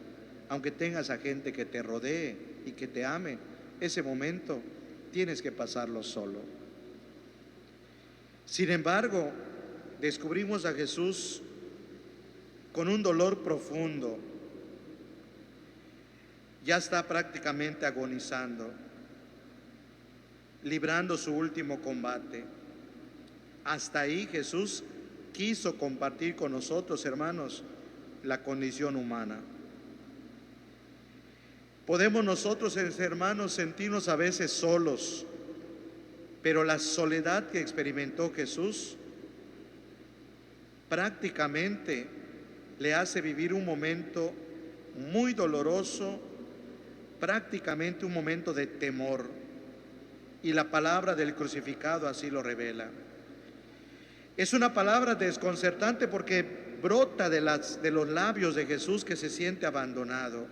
Aunque tengas a gente que te rodee y que te ame, ese momento tienes que pasarlo solo. Sin embargo, descubrimos a Jesús con un dolor profundo. Ya está prácticamente agonizando. librando su último combate. Hasta ahí Jesús quiso compartir con nosotros, hermanos, la condición humana. Podemos nosotros, hermanos, sentirnos a veces solos, pero la soledad que experimentó Jesús prácticamente le hace vivir un momento muy doloroso, prácticamente un momento de temor. Y la palabra del crucificado así lo revela. Es una palabra desconcertante porque brota de los labios de Jesús, que se siente abandonado.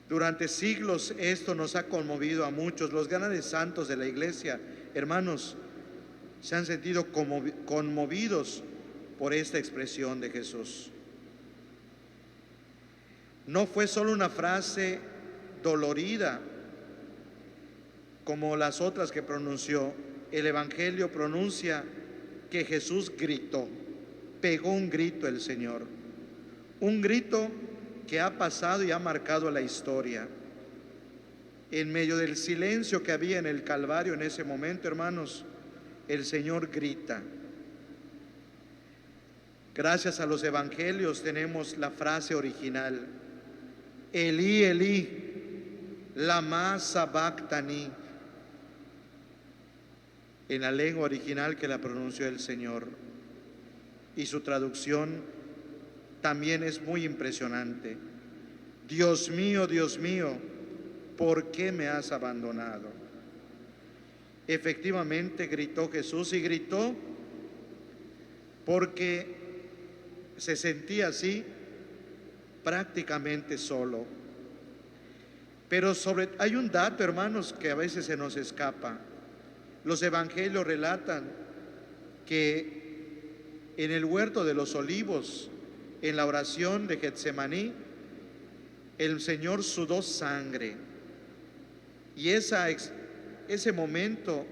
Durante siglos esto nos ha conmovido a muchos. Los grandes santos de la Iglesia, hermanos, se han sentido conmovidos por esta expresión de Jesús. No fue solo una frase dolorida como las otras que pronunció. El Evangelio pronuncia que Jesús gritó, pegó un grito el Señor, un grito que ha pasado y ha marcado la historia. En medio del silencio que había en el Calvario en ese momento, hermanos, el Señor grita. Gracias a los evangelios tenemos la frase original: Elí, Elí, lama sabactani, en la lengua original que la pronunció el Señor. Y su traducción también es muy impresionante: Dios mío, ¿por qué me has abandonado? Efectivamente gritó Jesús, y gritó porque se sentía así prácticamente solo. Pero hay un dato, hermanos, que a veces se nos escapa. Los evangelios relatan que en el huerto de los olivos, en la oración de Getsemaní, el Señor sudó sangre. Y ese momento,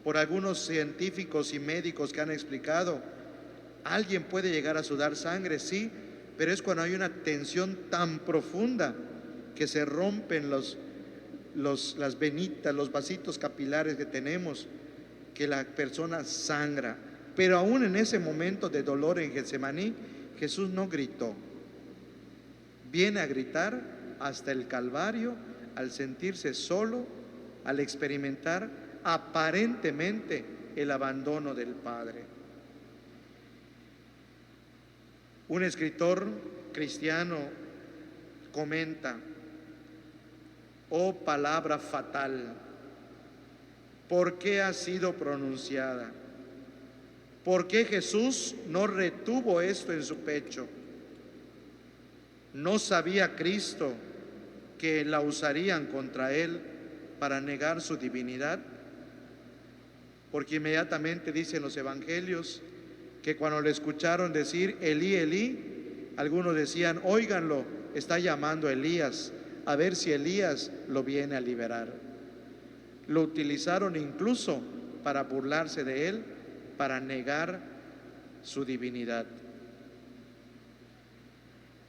por algunos científicos y médicos que han explicado, alguien puede llegar a sudar sangre, sí, pero es cuando hay una tensión tan profunda que se rompen las venitas, los vasitos capilares que tenemos, que la persona sangra. Pero aún en ese momento de dolor en Getsemaní, Jesús no gritó. Viene a gritar hasta el Calvario, al sentirse solo, al experimentar aparentemente el abandono del Padre. Un escritor cristiano comenta: oh palabra fatal, ¿por qué ha sido pronunciada? ¿Por qué Jesús no retuvo esto en su pecho? ¿No sabía Cristo que la usarían contra él para negar su divinidad? Porque inmediatamente dicen los evangelios que cuando le escucharon decir Elí, Elí, algunos decían: óiganlo, está llamando a Elías, a ver si Elías lo viene a liberar. Lo utilizaron incluso para burlarse de él, para negar su divinidad.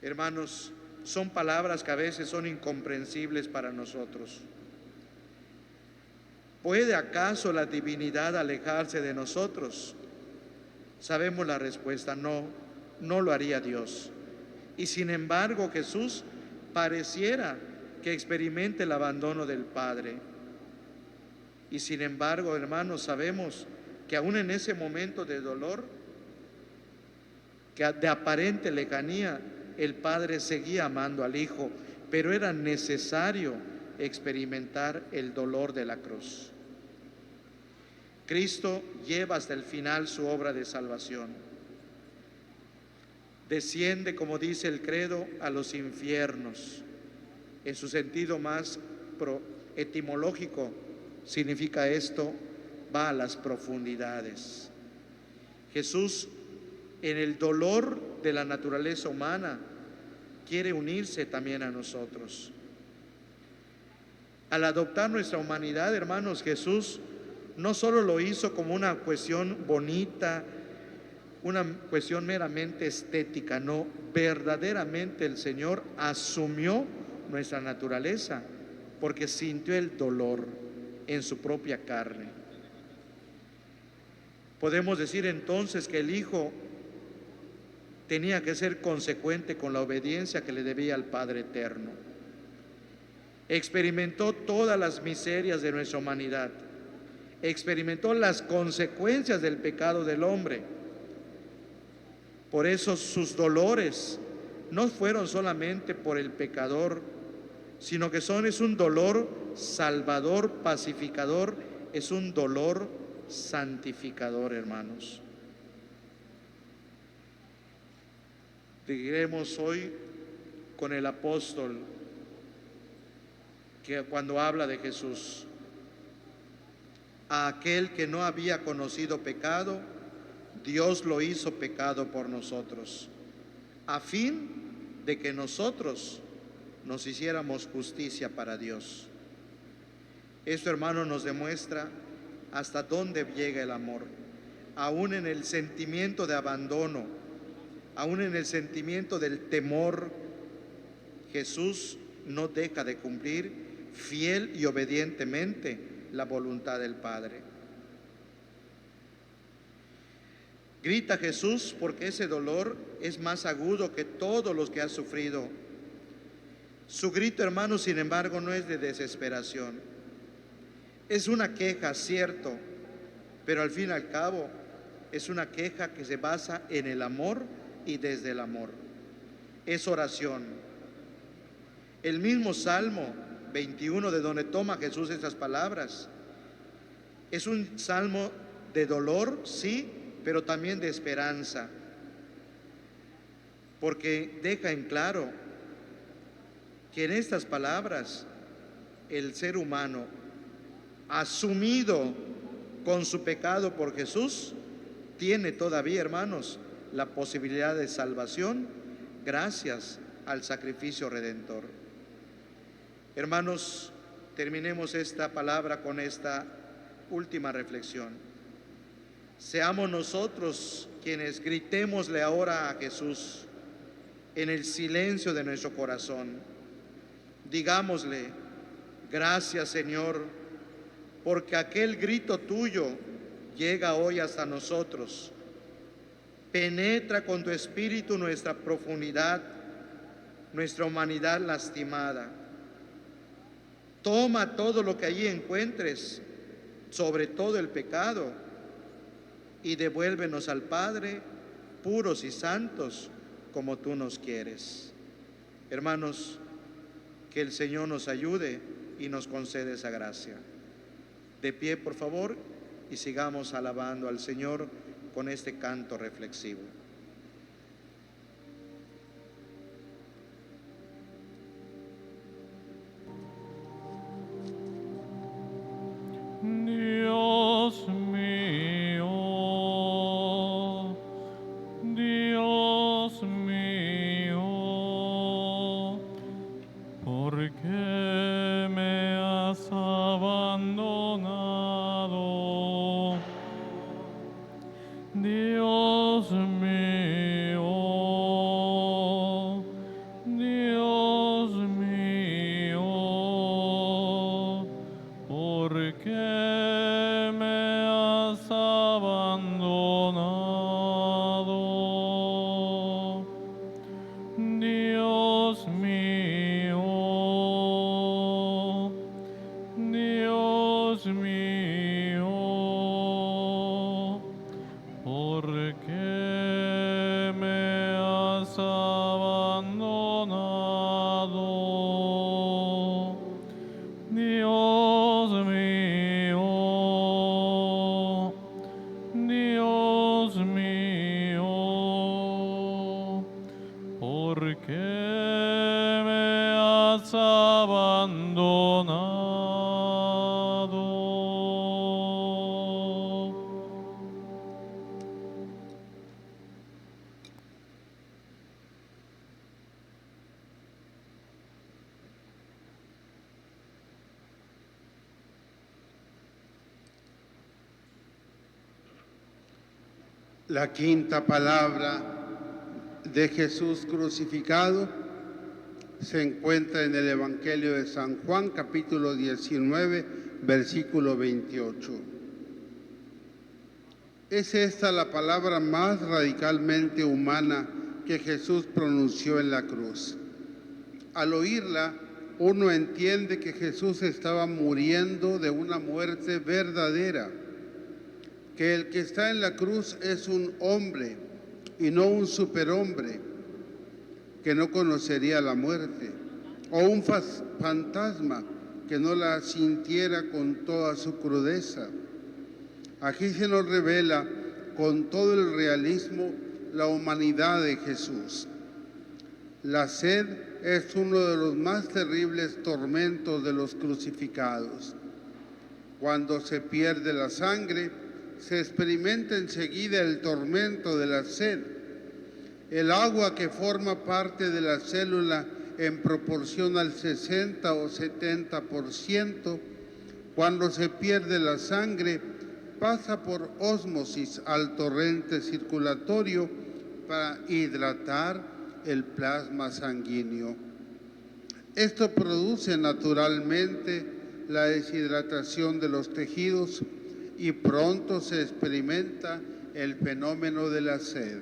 Hermanos, son palabras que a veces son incomprensibles para nosotros. ¿Puede acaso la divinidad alejarse de nosotros? Sabemos la respuesta: no, no lo haría Dios. Y sin embargo, Jesús pareciera que experimente el abandono del Padre. Y sin embargo, hermanos, sabemos que aún en ese momento de dolor, que de aparente lejanía, el Padre seguía amando al Hijo, pero era necesario experimentar el dolor de la cruz. Cristo lleva hasta el final su obra de salvación. Desciende, como dice el credo, a los infiernos. En su sentido más etimológico significa esto: va a las profundidades. Jesús, en el dolor de la naturaleza humana, quiere unirse también a nosotros. Al adoptar nuestra humanidad, hermanos, Jesús no solo lo hizo como una cuestión bonita, una cuestión meramente estética, no, verdaderamente el Señor asumió nuestra naturaleza porque sintió el dolor en su propia carne. Podemos decir entonces que el Hijo tenía que ser consecuente con la obediencia que le debía al Padre Eterno. Experimentó todas las miserias de nuestra humanidad, experimentó las consecuencias del pecado del hombre. Por eso sus dolores no fueron solamente por el pecador, sino que es un dolor salvador, pacificador, es un dolor santificador, hermanos. Seguiremos hoy con el apóstol que cuando habla de Jesús, a aquel que no había conocido pecado, Dios lo hizo pecado por nosotros, a fin de que nosotros nos hiciéramos justicia para Dios. Esto, hermano, nos demuestra hasta dónde llega el amor, aún en el sentimiento de abandono, aún en el sentimiento del temor. Jesús no deja de cumplir fiel y obedientemente la voluntad del Padre. Grita Jesús porque ese dolor es más agudo que todos los que ha sufrido. Su grito, hermano, sin embargo, no es de desesperación. Es una queja, cierto, pero al fin y al cabo es una queja que se basa en el amor y desde el amor. Es oración. El mismo Salmo 21, de donde toma Jesús estas palabras, es un salmo de dolor, sí, pero también de esperanza, porque deja en claro que en estas palabras el ser humano, asumido con su pecado por Jesús, tiene todavía, hermanos, la posibilidad de salvación gracias al sacrificio redentor. Hermanos, terminemos esta palabra con esta última reflexión. Seamos nosotros quienes gritémosle ahora a Jesús en el silencio de nuestro corazón. Digámosle: gracias, Señor, porque aquel grito tuyo llega hoy hasta nosotros. Penetra con tu espíritu nuestra profundidad, nuestra humanidad lastimada. Toma todo lo que allí encuentres, sobre todo el pecado, y devuélvenos al Padre puros y santos como tú nos quieres. Hermanos, que el Señor nos ayude y nos concede esa gracia. De pie, por favor, y sigamos alabando al Señor con este canto reflexivo. Dios mío, Dios mío, ¿por qué me has abandonado? Dios mío, Dios mío, ¿por qué me has abandonado? Dios mío, Dios mío, ¿por qué me has abandonado? Dios mío, Dios mío, ¿por qué me has abandonado? La quinta palabra de Jesús crucificado se encuentra en el Evangelio de San Juan, capítulo 19, versículo 28. Es esta la palabra más radicalmente humana que Jesús pronunció en la cruz. Al oírla, uno entiende que Jesús estaba muriendo de una muerte verdadera, que el que está en la cruz es un hombre y no un superhombre, que no conocería la muerte, o un fantasma que no la sintiera con toda su crudeza. Aquí se nos revela con todo el realismo la humanidad de Jesús. La sed es uno de los más terribles tormentos de los crucificados. Cuando se pierde la sangre, se experimenta enseguida el tormento de la sed. El agua que forma parte de la célula en proporción al 60 o 70%, cuando se pierde la sangre, pasa por ósmosis al torrente circulatorio para hidratar el plasma sanguíneo. Esto produce naturalmente la deshidratación de los tejidos y pronto se experimenta el fenómeno de la sed.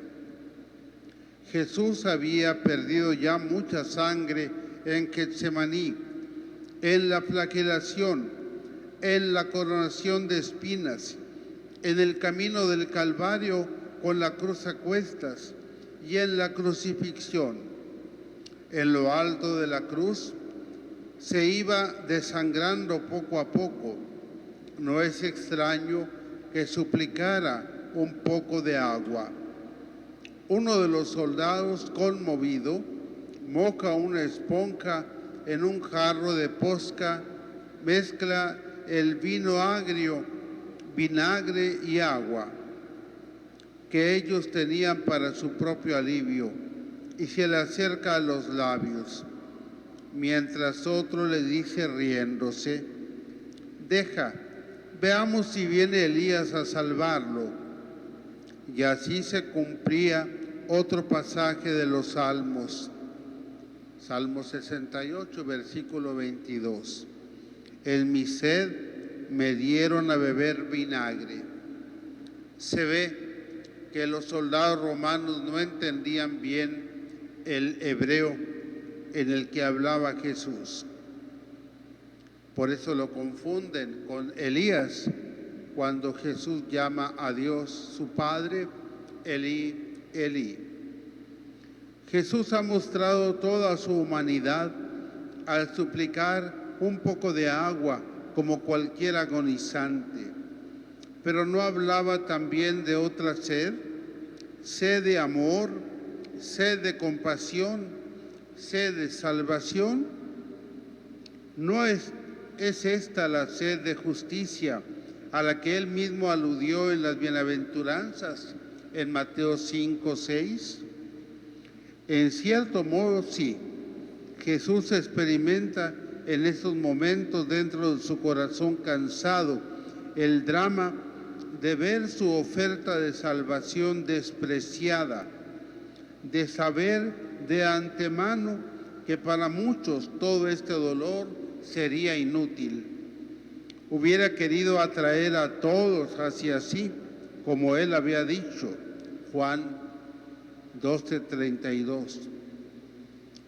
Jesús había perdido ya mucha sangre en Getsemaní, en la flagelación, en la coronación de espinas, en el camino del Calvario con la cruz a cuestas y en la crucifixión. En lo alto de la cruz se iba desangrando poco a poco. No es extraño que suplicara un poco de agua. Uno de los soldados, conmovido, moja una esponja en un jarro de posca, mezcla el vino agrio, vinagre y agua que ellos tenían para su propio alivio y se le acerca a los labios, mientras otro le dice riéndose: «Deja, veamos si viene Elías a salvarlo». Y así se cumplía otro pasaje de los Salmos. Salmo 68, versículo 22. En mi sed me dieron a beber vinagre. Se ve que los soldados romanos no entendían bien el hebreo en el que hablaba Jesús. Por eso lo confunden con Elías cuando Jesús llama a Dios su Padre, Elí, Elí. Jesús ha mostrado toda su humanidad al suplicar un poco de agua como cualquier agonizante. Pero no hablaba también de otra sed, sed de amor, sed de compasión, sed de salvación. ¿No es esta la sed de justicia a la que él mismo aludió en las bienaventuranzas en Mateo 5, 6? En cierto modo sí, Jesús experimenta en esos momentos dentro de su corazón cansado el drama de ver su oferta de salvación despreciada, de saber de antemano que para muchos todo este dolor sería inútil. Hubiera querido atraer a todos hacia sí, como él había dicho, Juan 12:32.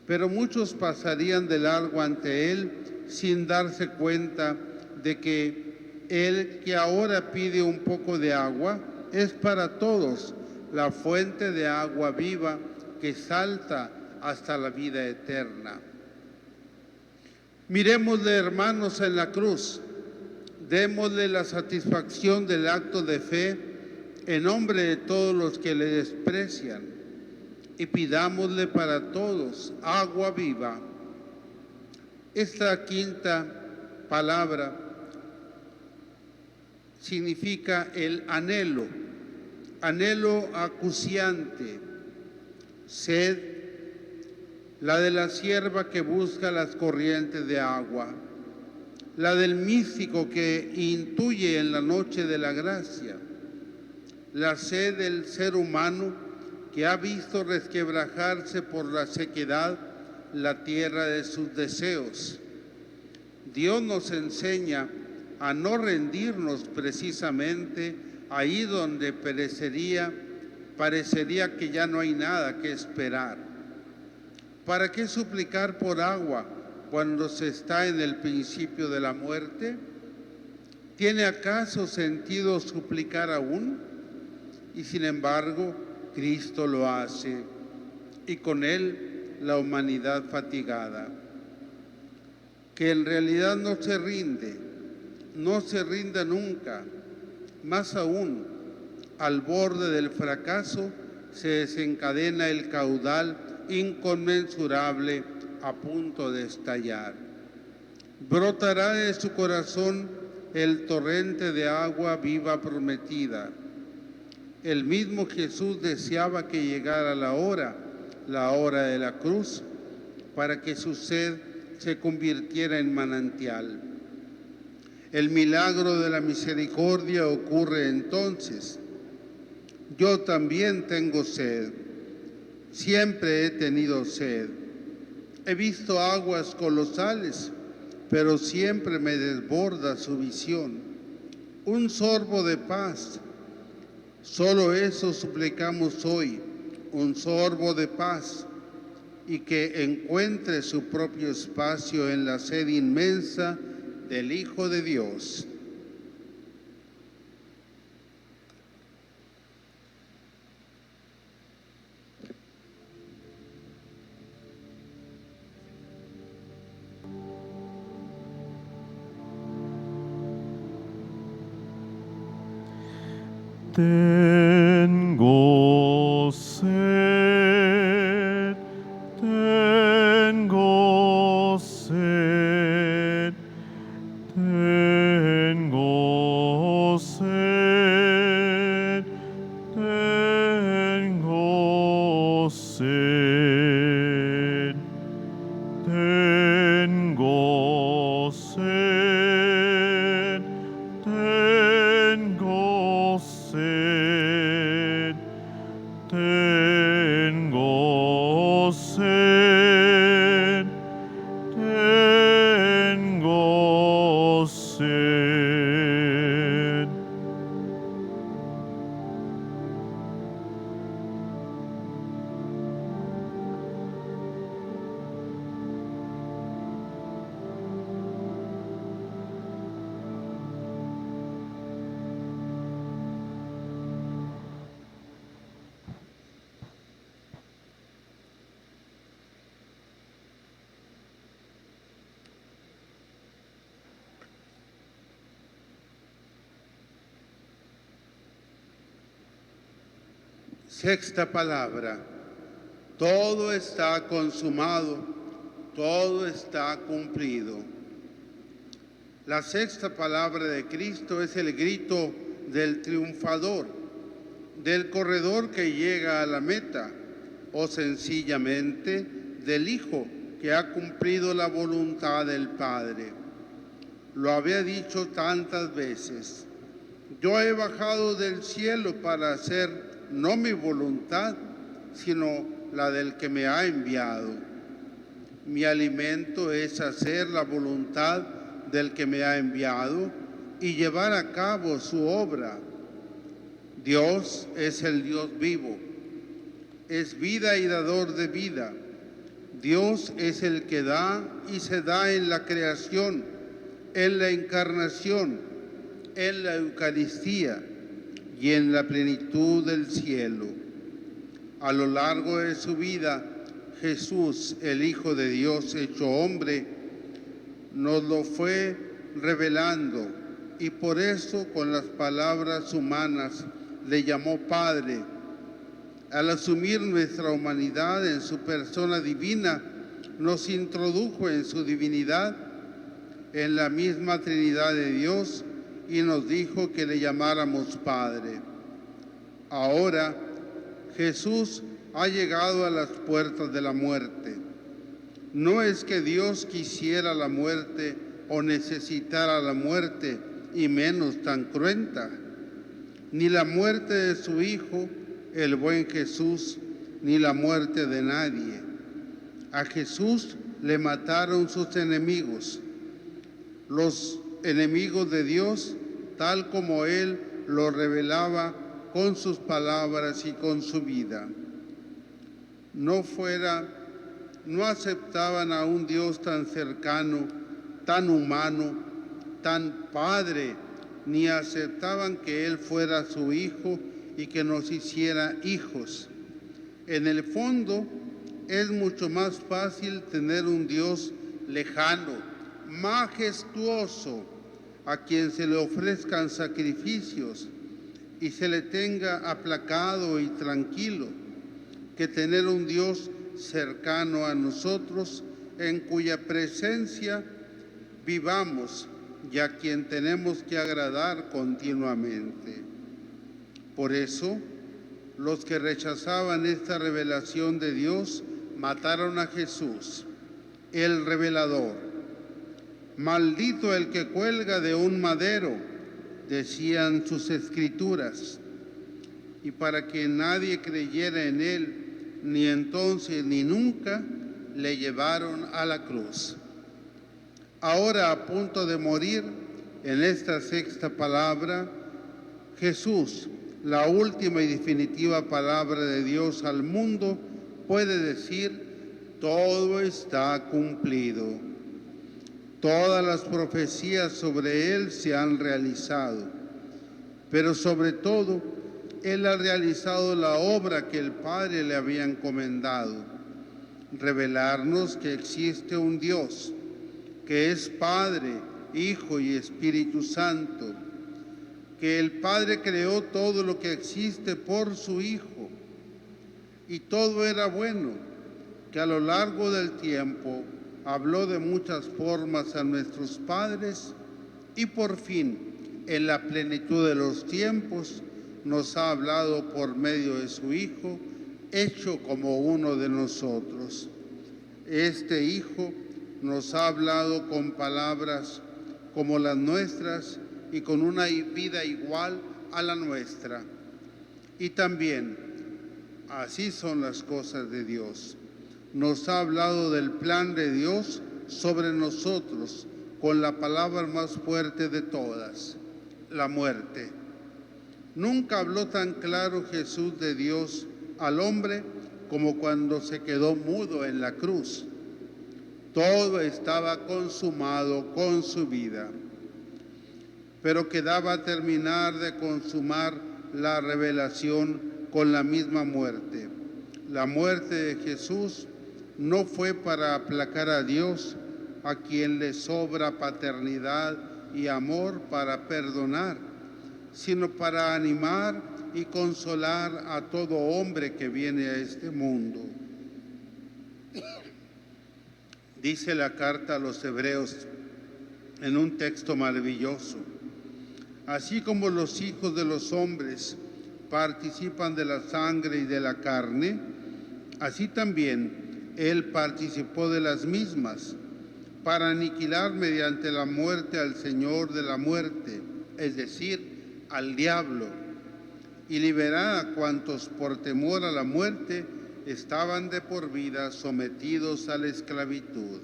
Pero muchos pasarían de largo ante él sin darse cuenta de que el que ahora pide un poco de agua es para todos la fuente de agua viva que salta hasta la vida eterna. Miremosle, hermanos, en la cruz. Démosle la satisfacción del acto de fe en nombre de todos los que le desprecian y pidámosle para todos agua viva. Esta quinta palabra significa el anhelo, anhelo acuciante, sed, la de la sierva que busca las corrientes de agua, la del místico que intuye en la noche de la gracia, la sed del ser humano que ha visto resquebrajarse por la sequedad la tierra de sus deseos. Dios nos enseña a no rendirnos precisamente ahí donde parecería que ya no hay nada que esperar. ¿Para qué suplicar por agua cuando se está en el principio de la muerte? ¿Tiene acaso sentido suplicar aún? Y sin embargo, Cristo lo hace, y con él la humanidad fatigada, que en realidad no se rinde nunca. Más aún, al borde del fracaso se desencadena el caudal inconmensurable a punto de estallar. Brotará de su corazón el torrente de agua viva prometida. El mismo Jesús deseaba que llegara la hora de la cruz, para que su sed se convirtiera en manantial. El milagro de la misericordia ocurre entonces. Yo también tengo sed, siempre he tenido sed. He visto aguas colosales, pero siempre me desborda su visión. Un sorbo de paz, solo eso suplicamos hoy, un sorbo de paz, y que encuentre su propio espacio en la sed inmensa del Hijo de Dios. Tengo sed, tengo sed, tengo sed, tengo sed, tengo sed, tengo sed, tengo sed, tengo sed. Sexta palabra. Todo está consumado, todo está cumplido. La sexta palabra de Cristo es el grito del triunfador, del corredor que llega a la meta, o sencillamente del Hijo que ha cumplido la voluntad del Padre. Lo había dicho tantas veces: yo he bajado del cielo para hacer no mi voluntad, sino la del que me ha enviado. Mi alimento es hacer la voluntad del que me ha enviado y llevar a cabo su obra. Dios es el Dios vivo, es vida y dador de vida. Dios es el que da y se da en la creación, en la encarnación, en la Eucaristía y en la plenitud del cielo. A lo largo de su vida, Jesús, el Hijo de Dios hecho hombre, nos lo fue revelando, y por eso con las palabras humanas le llamó Padre. Al asumir nuestra humanidad en su persona divina, nos introdujo en su divinidad, en la misma Trinidad de Dios, y nos dijo que le llamáramos Padre. Ahora Jesús ha llegado a las puertas de la muerte. No es que Dios quisiera la muerte o necesitara la muerte, y menos tan cruenta, ni la muerte de su Hijo, el buen Jesús, ni la muerte de nadie. A Jesús le mataron sus enemigos, los enemigos de Dios, tal como Él lo revelaba con sus palabras y con su vida. No aceptaban a un Dios tan cercano, tan humano, tan Padre, ni aceptaban que Él fuera su Hijo y que nos hiciera hijos. En el fondo, es mucho más fácil tener un Dios lejano, majestuoso, a quien se le ofrezcan sacrificios y se le tenga aplacado y tranquilo, que tener un Dios cercano a nosotros, en cuya presencia vivamos y a quien tenemos que agradar continuamente. Por eso, los que rechazaban esta revelación de Dios mataron a Jesús, el revelador. Maldito el que cuelga de un madero, decían sus escrituras. Y para que nadie creyera en él, ni entonces ni nunca, le llevaron a la cruz. Ahora, a punto de morir, en esta sexta palabra, Jesús, la última y definitiva palabra de Dios al mundo, puede decir: todo está cumplido. Todas las profecías sobre Él se han realizado, pero sobre todo, Él ha realizado la obra que el Padre le había encomendado: revelarnos que existe un Dios, que es Padre, Hijo y Espíritu Santo, que el Padre creó todo lo que existe por su Hijo, y todo era bueno, que a lo largo del tiempo habló de muchas formas a nuestros padres y por fin, en la plenitud de los tiempos, nos ha hablado por medio de su Hijo, hecho como uno de nosotros. Este Hijo nos ha hablado con palabras como las nuestras y con una vida igual a la nuestra. Y también, así son las cosas de Dios. Nos ha hablado del plan de Dios sobre nosotros con la palabra más fuerte de todas, la muerte. Nunca habló tan claro Jesús de Dios al hombre como cuando se quedó mudo en la cruz. Todo estaba consumado con su vida, pero quedaba terminar de consumar la revelación con la misma muerte. La muerte de Jesús no fue para aplacar a Dios, a quien le sobra paternidad y amor para perdonar, sino para animar y consolar a todo hombre que viene a este mundo. Dice la carta a los Hebreos en un texto maravilloso: así como los hijos de los hombres participan de la sangre y de la carne, así también Él participó de las mismas, para aniquilar mediante la muerte al Señor de la muerte, es decir, al diablo, y liberar a cuantos por temor a la muerte estaban de por vida sometidos a la esclavitud.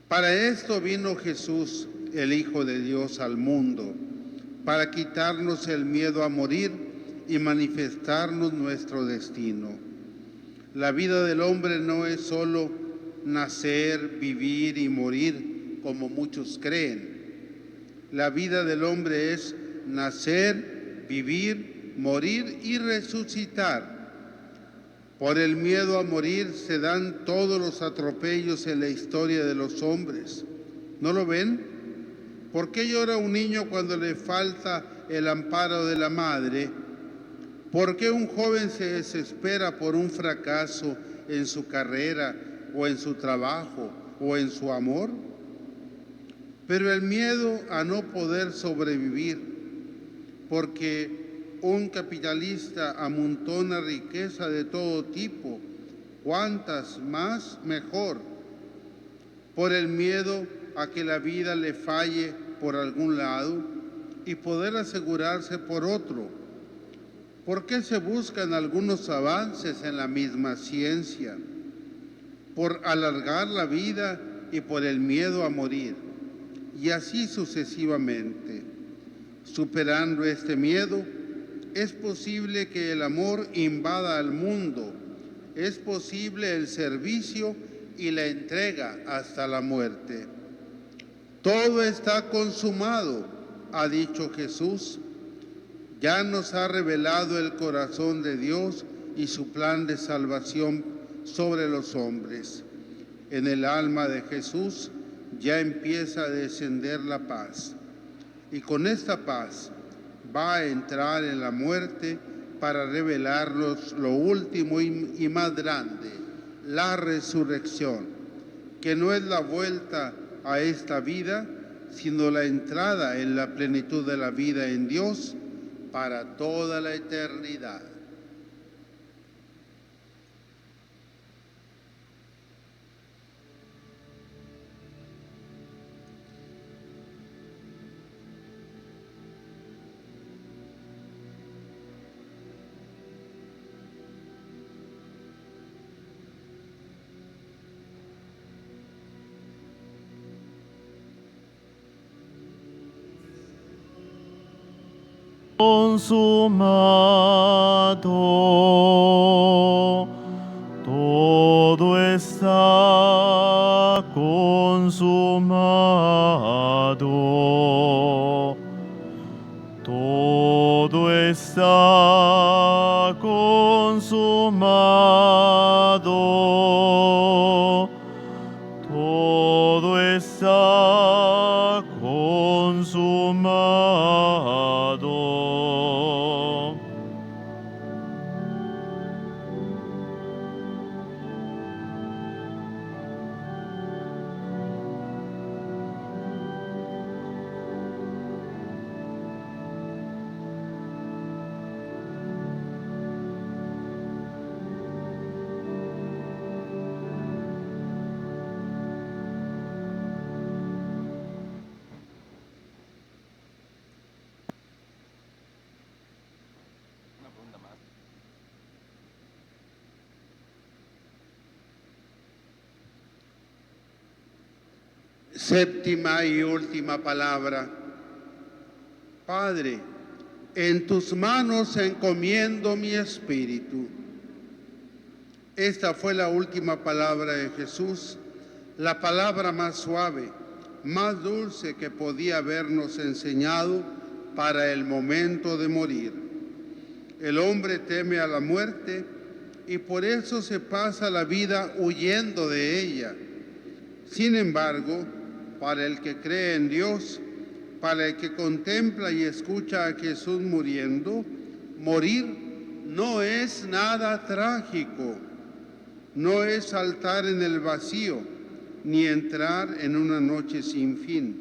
Para esto vino Jesús, el Hijo de Dios, al mundo, para quitarnos el miedo a morir y manifestarnos nuestro destino. La vida del hombre no es solo nacer, vivir y morir, como muchos creen. La vida del hombre es nacer, vivir, morir y resucitar. Por el miedo a morir se dan todos los atropellos en la historia de los hombres. ¿No lo ven? ¿Por qué llora un niño cuando le falta el amparo de la madre? ¿Por qué un joven se desespera por un fracaso en su carrera o en su trabajo o en su amor? Pero el miedo a no poder sobrevivir, porque un capitalista amontona riqueza de todo tipo, cuantas más mejor, por el miedo a que la vida le falle por algún lado y poder asegurarse por otro. ¿Por qué se buscan algunos avances en la misma ciencia? por alargar la vida y por el miedo a morir, y así sucesivamente. Superando este miedo, es posible que el amor invada al mundo, es posible el servicio y la entrega hasta la muerte. Todo está consumado, ha dicho Jesús. Ya nos ha revelado el corazón de Dios y su plan de salvación sobre los hombres. En el alma de Jesús ya empieza a descender la paz. Y con esta paz va a entrar en la muerte para revelarnos lo último y más grande, la resurrección, que no es la vuelta a esta vida, sino la entrada en la plenitud de la vida en Dios para toda la eternidad. Consumado, todo está consumado, todo está consumado, todo está consumado. Séptima y última palabra. Padre, en tus manos encomiendo mi espíritu. Esta fue la última palabra de Jesús, la palabra más suave, más dulce que podía habernos enseñado para el momento de morir. El hombre teme a la muerte y por eso se pasa la vida huyendo de ella. Sin embargo, para el que cree en Dios, para el que contempla y escucha a Jesús muriendo, morir no es nada trágico, no es saltar en el vacío, ni entrar en una noche sin fin.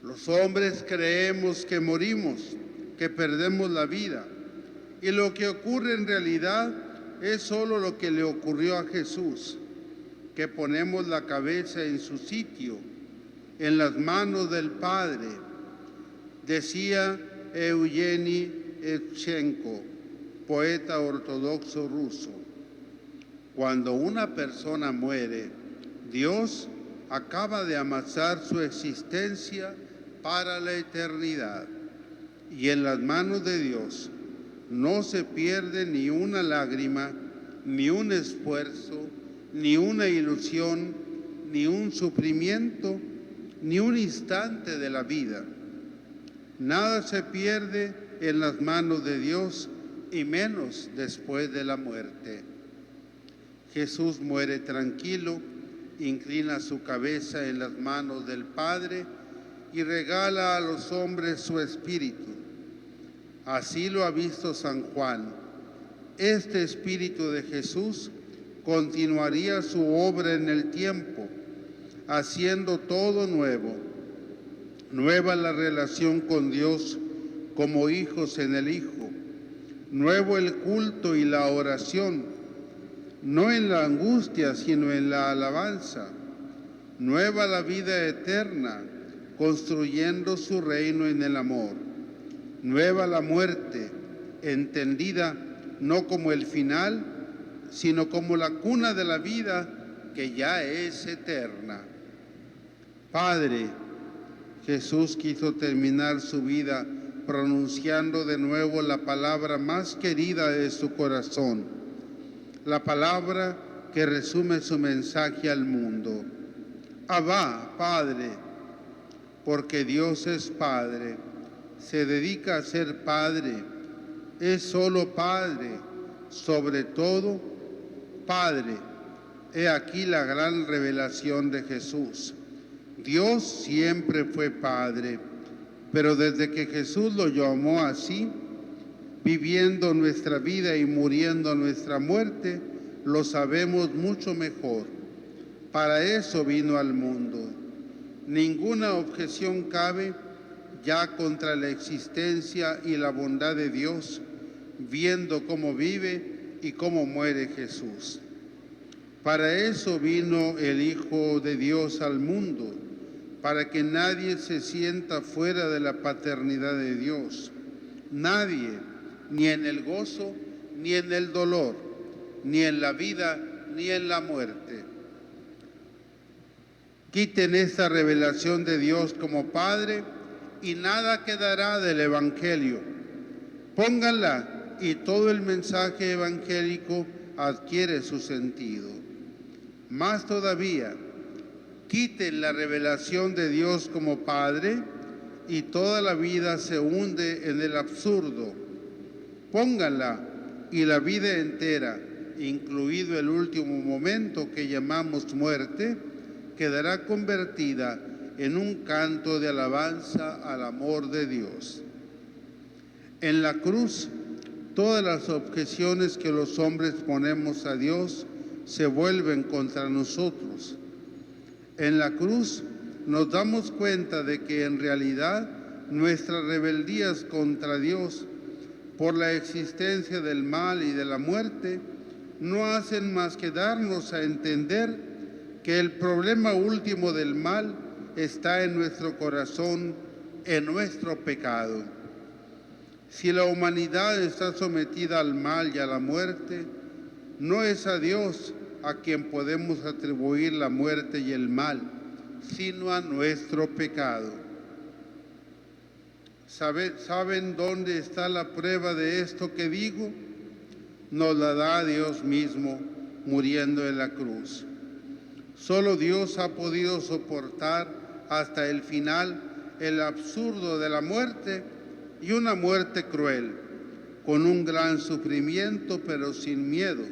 Los hombres creemos que morimos, que perdemos la vida, y lo que ocurre en realidad es solo lo que le ocurrió a Jesús, que ponemos la cabeza en su sitio, en las manos del Padre. Decía Eugeni Evchenko, poeta ortodoxo ruso: cuando una persona muere, Dios acaba de amasar su existencia para la eternidad. Y en las manos de Dios no se pierde ni una lágrima, ni un esfuerzo, ni una ilusión, ni un sufrimiento, ni un instante de la vida. Nada se pierde en las manos de Dios, y menos después de la muerte. Jesús muere tranquilo, inclina su cabeza en las manos del Padre y regala a los hombres su espíritu. Así lo ha visto San Juan. Este espíritu de Jesús continuaría su obra en el tiempo, haciendo todo nuevo. Nueva la relación con Dios como hijos en el Hijo. Nuevo el culto y la oración, no en la angustia, sino en la alabanza. Nueva la vida eterna, construyendo su reino en el amor. Nueva la muerte, entendida no como el final, sino como la cuna de la vida que ya es eterna. Padre, Jesús quiso terminar su vida pronunciando de nuevo la palabra más querida de su corazón, la palabra que resume su mensaje al mundo. Abba, Padre, porque Dios es Padre, se dedica a ser Padre, es solo Padre, sobre todo Padre. He aquí la gran revelación de Jesús. Dios siempre fue Padre, pero desde que Jesús lo llamó así, viviendo nuestra vida y muriendo nuestra muerte, lo sabemos mucho mejor. Para eso vino al mundo. Ninguna objeción cabe ya contra la existencia y la bondad de Dios, viendo cómo vive y cómo muere Jesús. Para eso vino el Hijo de Dios al mundo, para que nadie se sienta fuera de la paternidad de Dios. Nadie, ni en el gozo, ni en el dolor, ni en la vida, ni en la muerte. Quiten esta revelación de Dios como Padre y nada quedará del Evangelio. Pónganla y todo el mensaje evangélico adquiere su sentido. Más todavía, quiten la revelación de Dios como Padre y toda la vida se hunde en el absurdo. Pónganla y la vida entera, incluido el último momento que llamamos muerte, quedará convertida en un canto de alabanza al amor de Dios. En la cruz, todas las objeciones que los hombres ponemos a Dios se vuelven contra nosotros. En la cruz nos damos cuenta de que en realidad nuestras rebeldías contra Dios por la existencia del mal y de la muerte no hacen más que darnos a entender que el problema último del mal está en nuestro corazón, en nuestro pecado. Si la humanidad está sometida al mal y a la muerte, no es a Dios a quien podemos atribuir la muerte y el mal, sino a nuestro pecado. ¿Saben dónde está la prueba de esto que digo? Nos la da Dios mismo muriendo en la cruz. Solo Dios ha podido soportar hasta el final el absurdo de la muerte, y una muerte cruel, con un gran sufrimiento pero sin miedo,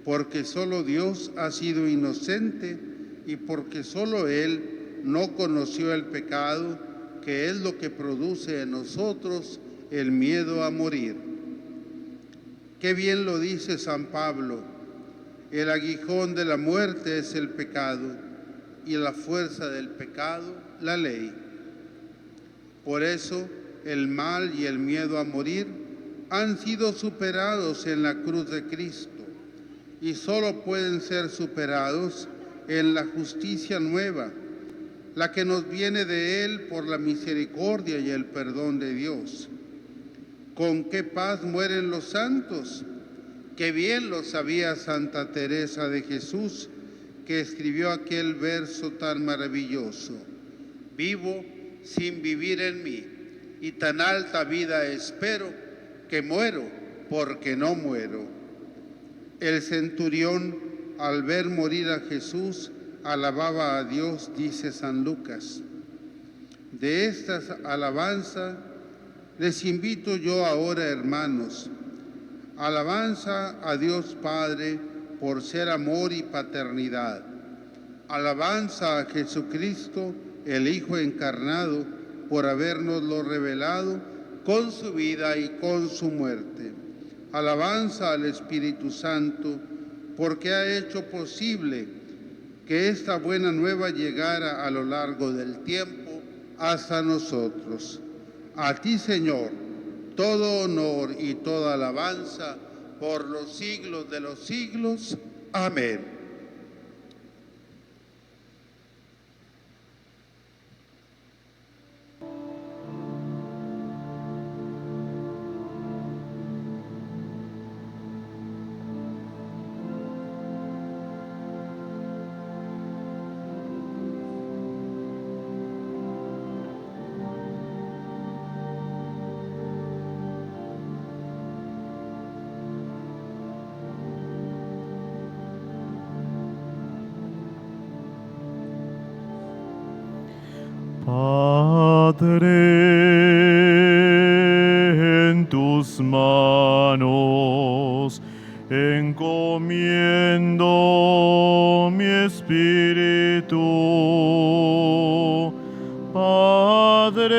porque solo Dios ha sido inocente y porque solo Él no conoció el pecado, que es lo que produce en nosotros el miedo a morir. Qué bien lo dice San Pablo: el aguijón de la muerte es el pecado y la fuerza del pecado, la ley. Por eso, el mal y el miedo a morir han sido superados en la cruz de Cristo y solo pueden ser superados en la justicia nueva, la que nos viene de Él por la misericordia y el perdón de Dios. ¿Con qué paz mueren los santos? Qué bien lo sabía Santa Teresa de Jesús, que escribió aquel verso tan maravilloso: vivo sin vivir en mí, y tan alta vida espero, que muero porque no muero. El centurión, al ver morir a Jesús, alababa a Dios, dice San Lucas. De estas alabanzas les invito yo ahora, hermanos. Alabanza a Dios Padre por ser amor y paternidad. Alabanza a Jesucristo, el Hijo encarnado, por habernoslo revelado con su vida y con su muerte. Alabanza al Espíritu Santo, porque ha hecho posible que esta buena nueva llegara a lo largo del tiempo hasta nosotros. A ti, Señor, todo honor y toda alabanza por los siglos de los siglos. Amén. Padre, en tus manos encomiendo mi espíritu. Padre,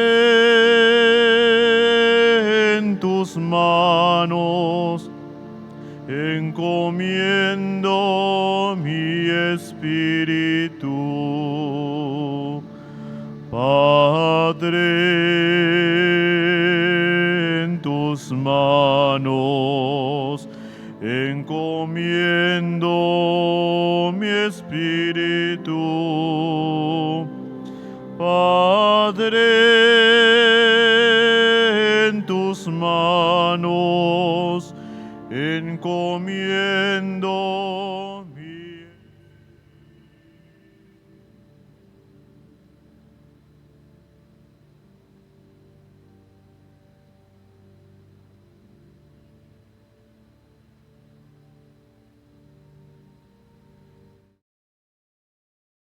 en tus manos encomiendo mi espíritu. Padre, en tus manos encomiendo mi espíritu. Padre, en tus manos encomiendo